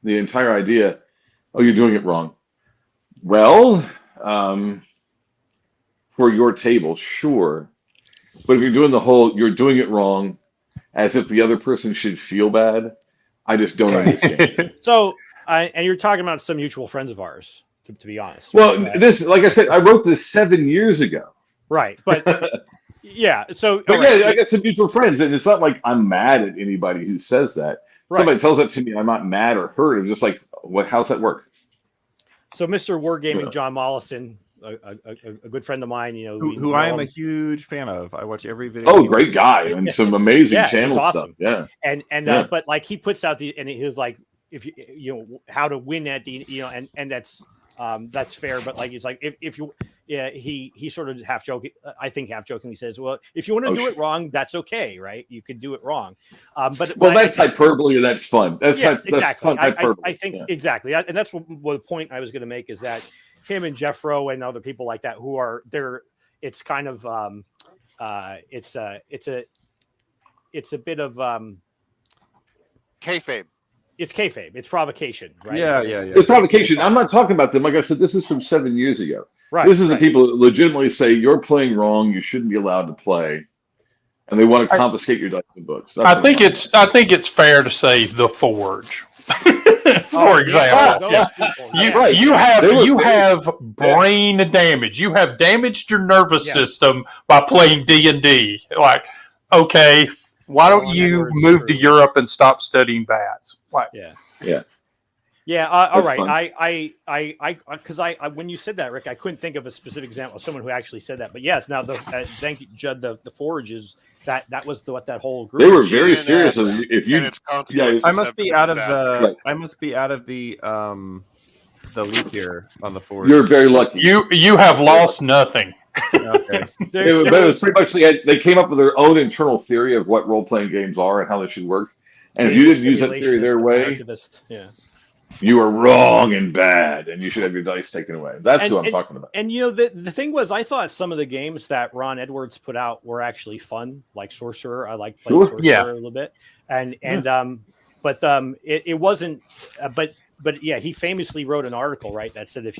the entire idea. Oh, you're doing it wrong. Well, for your table, sure. But if you're doing you're doing it wrong, as if the other person should feel bad, I just don't understand. So, and you're talking about some mutual friends of ours, to be honest. Well, this, like I said, I wrote this 7 years ago. Right, but yeah. So, but I got some mutual friends, and it's not like I'm mad at anybody who says that. Right. Somebody tells that to me, I'm not mad or hurt. I'm just like, how's that work? So, Mr. Wargaming John Mollison, a good friend of mine, who I am a huge fan of. I watch every video. Oh, great guy, and some amazing channel awesome. stuff. Yeah, and but like he puts out and he was like, if how to win at and that's fair, but like it's like if you he sort of half joking, I think half jokingly says, well, if you want to do it wrong, that's okay, right? You could do it wrong, but that's hyperbole, and that's fun. That's exactly. That's fun hyperbole. I think exactly, and that's what the point I was going to make is that him and Jeff Rowe and other people like that who are there, it's kind of it's a bit of kayfabe. It's kayfabe. It's provocation, right? Yeah. It's provocation. I'm not talking about them. Like I said, this is from 7 years ago. Right. This is the people that legitimately say you're playing wrong. You shouldn't be allowed to play, and they want to confiscate your dice and books. I think it's fair to say the Forge, for example. You have brain damage. You have damaged your nervous system by playing D&D. Like, okay. Why don't you move to Europe and stop studying bats? Like, all right. I because when you said that, Rick, I couldn't think of a specific example of someone who actually said that. But yes, now thank you, Judd. The Forge is that was what that whole group. They were very serious. If you, I must be out of the. I must be out of the loop here on the Forge. You're very lucky. You have lost nothing. Okay. It was pretty much they came up with their own internal theory of what role-playing games are and how they should work. And if you didn't use that theory their way, you are wrong and bad, and you should have your dice taken away. That's who I'm talking about. And the thing was, I thought some of the games that Ron Edwards put out were actually fun, like Sorcerer. I like playing Sorcerer a little bit, it wasn't. But he famously wrote an article, right, that said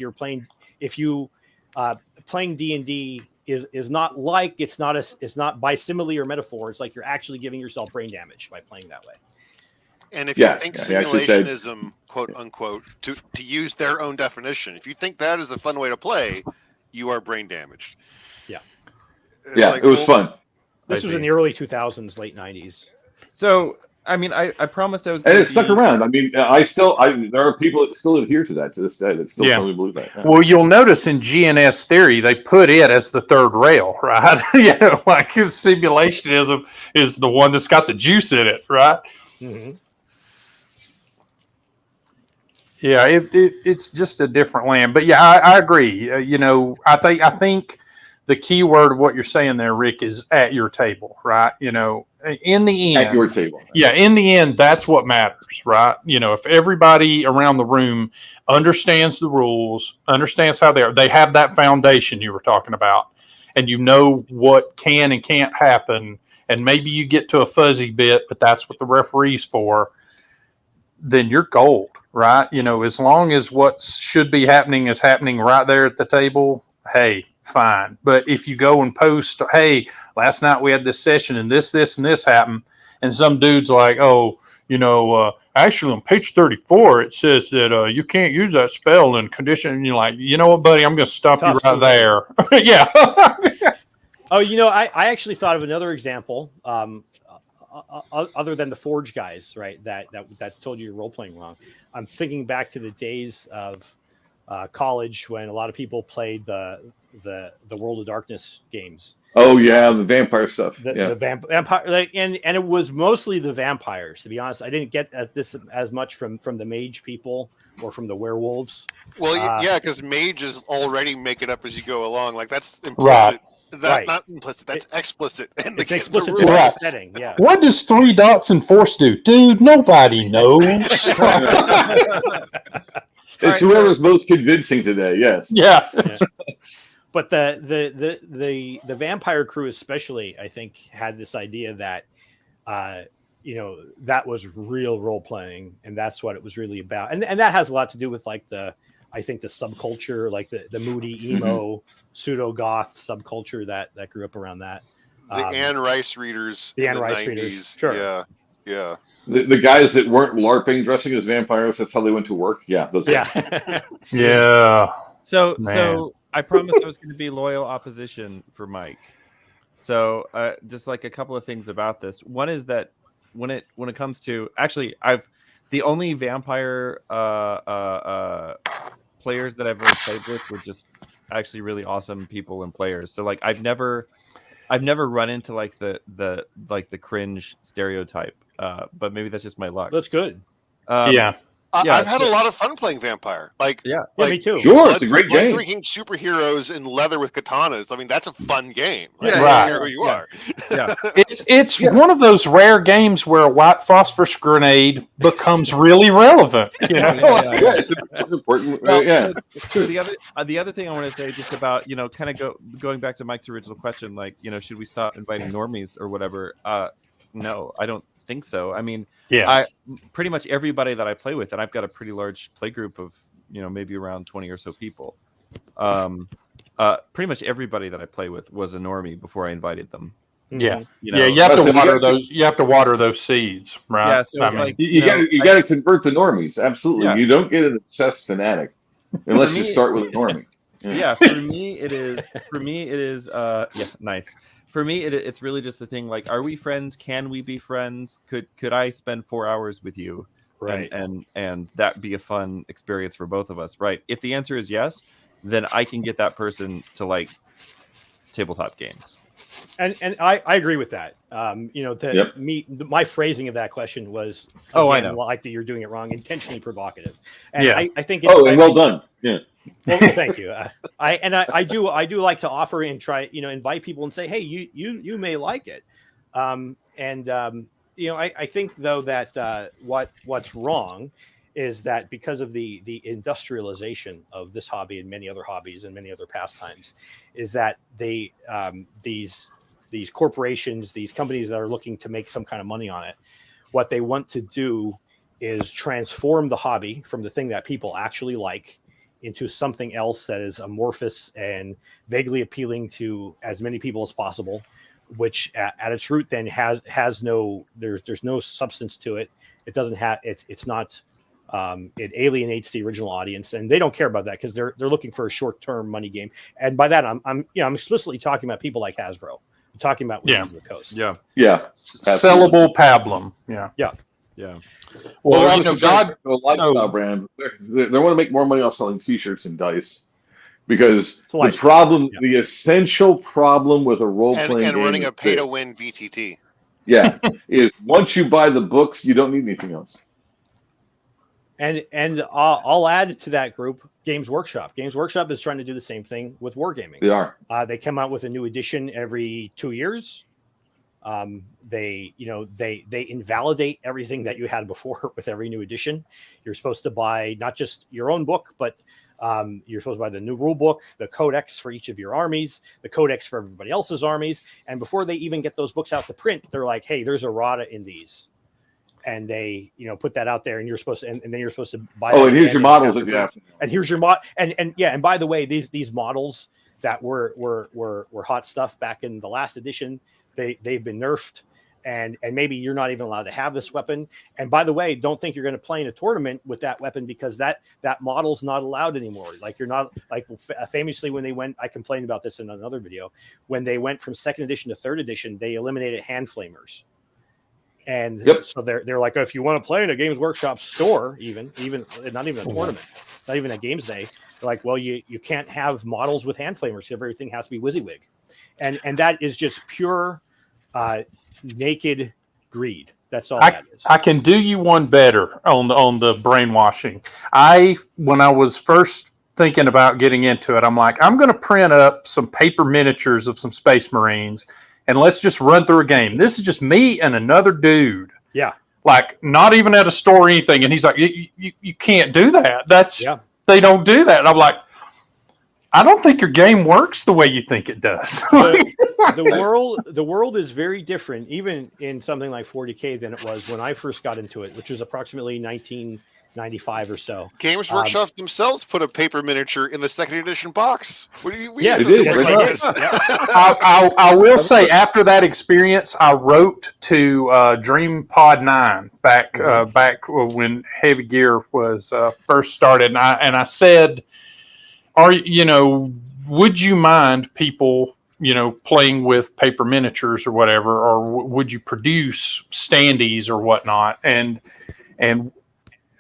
playing D&D is not like it's not by simile or metaphor. It's like you're actually giving yourself brain damage by playing that way. And if Yeah, you think yeah, I should say- simulationism, quote unquote, to use their own definition, if you think that is a fun way to play, you are brain damaged. Yeah. It's Yeah, like, it was well, fun. This was in the early 2000s, late 90s. So, I mean, I promised I was And going it stuck around. I mean, there are people that still adhere to that to this day that still Yeah. firmly believe that. Yeah. Well, you'll notice in GNS theory, they put it as the third rail, right? Like his simulationism is the one that's got the juice in it, right? Mm-hmm. Yeah, it's just a different land. But yeah, I agree. I think the key word of what you're saying there, Rick, is at your table, right? In the end, At your table. yeah, in the end, that's what matters, right? If everybody around the room understands the rules, understands how they have that foundation you were talking about, and what can and can't happen, and maybe you get to a fuzzy bit, but that's what the referee's for, then you're gold, right? As long as what should be happening is happening right there at the table, hey, fine. But if you go and post, hey, last night we had this session and this, and this happened, and some dude's like, oh, actually on page 34, it says that you can't use that spell in condition. And you're like, you know what, buddy, I'm going to stop you right there. Yeah. Oh, I actually thought of another example, other than the Forge guys, right? That told you you're role playing wrong. I'm thinking back to the days of college when a lot of people played the World of Darkness games. Oh yeah, the vampire stuff. The vampire, and it was mostly the vampires. To be honest, I didn't get at this as much from the mage people or from the werewolves. Well, yeah, because mages already make it up as you go along. Like that's implicit. Right. Not implicit. That's explicit. It's explicit the in the Right. setting. Yeah. What does 3 dots and force do? Dude, nobody knows. It's whoever's most convincing today. Yes. Yeah. But the vampire crew especially, I think, had this idea that that was real role playing, and that's what it was really about. And that has a lot to do with like the subculture, like the moody emo pseudo goth subculture that grew up around that. The Anne Rice readers. The in Anne Rice 90s. readers. Sure. Yeah. The guys that weren't LARPing, dressing as vampires, that's how they went to work. Yeah. Those guys. Yeah. Yeah. So I promised I was going to be loyal opposition for Mike. So just like a couple of things about this. One is that when it comes to the only vampire players that I've ever played with were just actually really awesome people and players. So like I've never run into like the cringe stereotype. But maybe that's just my luck. That's good. Yeah. I've had a lot of fun playing Vampire. Yeah, me too. Sure, it's a great game. Drinking superheroes in leather with katanas. I mean, that's a fun game. Yeah, I right. don't care who you are. Yeah. It's one of those rare games where a white phosphorus grenade becomes really relevant. Yeah, it's important. Well, yeah. So the other thing I want to say just about kind of going back to Mike's original question, like should we stop inviting normies or whatever? No, I don't think so. I mean, Yeah. pretty much everybody that I play with, and I've got a pretty large play group of maybe around 20 or so people. Pretty much everybody that I play with was a normie before I invited them. Yeah. You know? Yeah, you have to So you water got those. You have to water those seeds, right? Yeah, so I it's mean, like You got to convert the normies. Absolutely. Yeah. You don't get an obsessed fanatic unless you me- start with a normie. yeah. For me, it is. Yeah, nice. For me, it's really just the thing. Like, are we friends? Can we be friends? Could I spend 4 hours with you? Right. And that be a fun experience for both of us, right? If the answer is yes, then I can get that person to like tabletop games. And I agree with that. Yep. My phrasing of that question was, I again, know. like that you're doing it wrong, intentionally provocative. And Yeah. I think it's, And well done. Yeah. Well, thank you. I do like to offer and try, invite people and say, hey, you may like it. I think though that what's wrong is that because of the industrialization of this hobby and many other hobbies and many other pastimes, is that these corporations, these companies that are looking to make some kind of money on it, what they want to do is transform the hobby from the thing that people actually like into something else that is amorphous and vaguely appealing to as many people as possible, which at its root then has no there's no substance to it. It doesn't have it's not it alienates the original audience, and they don't care about that because they're looking for a short-term money game. And by that I'm explicitly talking about people like Hasbro. I'm talking about Wizards of the Coast. Yeah. Sellable pablum. Yeah. Well, you know, God, a lifestyle brand. They want to make more money off selling T-shirts and dice, because the problem, the essential problem with a role-playing and game running is a pay-to-win VTT. Yeah, is once you buy the books, you don't need anything else. And I'll add to that group Games Workshop. Games Workshop is trying to do the same thing with wargaming. They are. They come out with a new edition every 2 years. They invalidate everything that you had before with every new edition. You're supposed to buy not just your own book, but you're supposed to buy the new rule book, the codex for each of your armies, the codex for everybody else's armies. And before they even get those books out to print, they're like, hey, there's errata in these. And they, put that out there, and you're supposed to, and then you're supposed to buy. Oh, and here's your models that you have. And here's your and by the way, these models that were hot stuff back in the last edition, they've been nerfed, and maybe you're not even allowed to have this weapon. And by the way, don't think you're going to play in a tournament with that weapon, because that model's not allowed anymore. Like, you're not, like, famously when they went, I complained about this in another video, when they went from 2nd edition to 3rd edition, they eliminated hand flamers. And so they're like, oh, if you want to play in a Games Workshop store, even not even a tournament, not even a games day, they're like, well, you can't have models with hand flamers. Everything has to be WYSIWYG. And that is just pure naked greed. That's all that is. I can do you one better on the brainwashing. When I was first thinking about getting into it, I'm like, I'm going to print up some paper miniatures of some Space Marines, and let's just run through a game. This is just me and another dude. Yeah. Like, not even at a store or anything. And he's like, you can't do that. They don't do that. And I'm like, I don't think your game works the way you think it does. The world is very different, even in something like 40K, than it was when I first got into it, which was approximately 1995 or so. Games Workshop themselves put a paper miniature in the 2nd edition box. What do you? Yes, they did. I will say, after that experience, I wrote to Dream Pod 9 back when Heavy Gear was first started, and I said, would you mind people, playing with paper miniatures or whatever, or would you produce standees or whatnot? And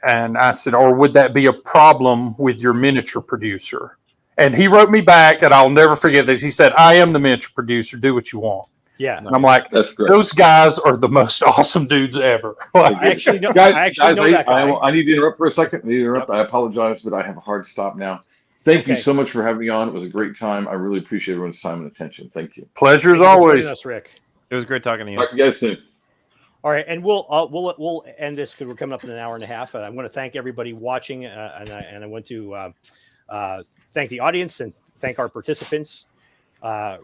I said, or would that be a problem with your miniature producer? And he wrote me back, and I'll never forget this. He said, I am the miniature producer. Do what you want. Yeah. And I'm like, those guys are the most awesome dudes ever. I actually know that guy. I need to interrupt for a second. I apologize, but I have a hard stop now. Thank you so much for having me on. It was a great time. I really appreciate everyone's time and attention. Thank you. Pleasure as always. Us, Rick. It was great talking to you. Talk to you guys soon. All right, and we'll end this because we're coming up in an hour and a half. And I want to thank everybody watching, and I want to thank the audience and thank our participants,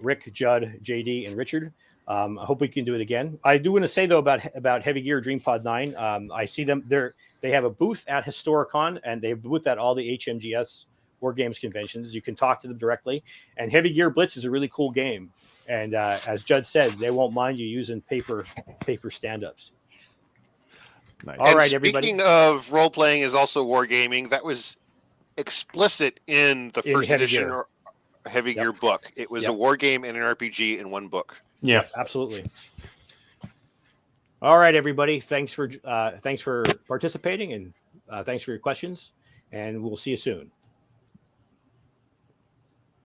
Rick, Judd, JD, and Richard. I hope we can do it again. I do want to say though about Heavy Gear Dream Pod 9. I see them there. They have a booth at Historicon, and they have a booth at all the HMGS War Games conventions. You can talk to them directly. And Heavy Gear Blitz is a really cool game. And as Judd said, they won't mind you using paper stand-ups. Nice. All right, everybody. Speaking of role-playing is also wargaming, that was explicit in the first edition or Heavy Gear book. It was a war game and an RPG in one book. Yeah, absolutely. All right, everybody. Thanks for participating, and thanks for your questions. And we'll see you soon.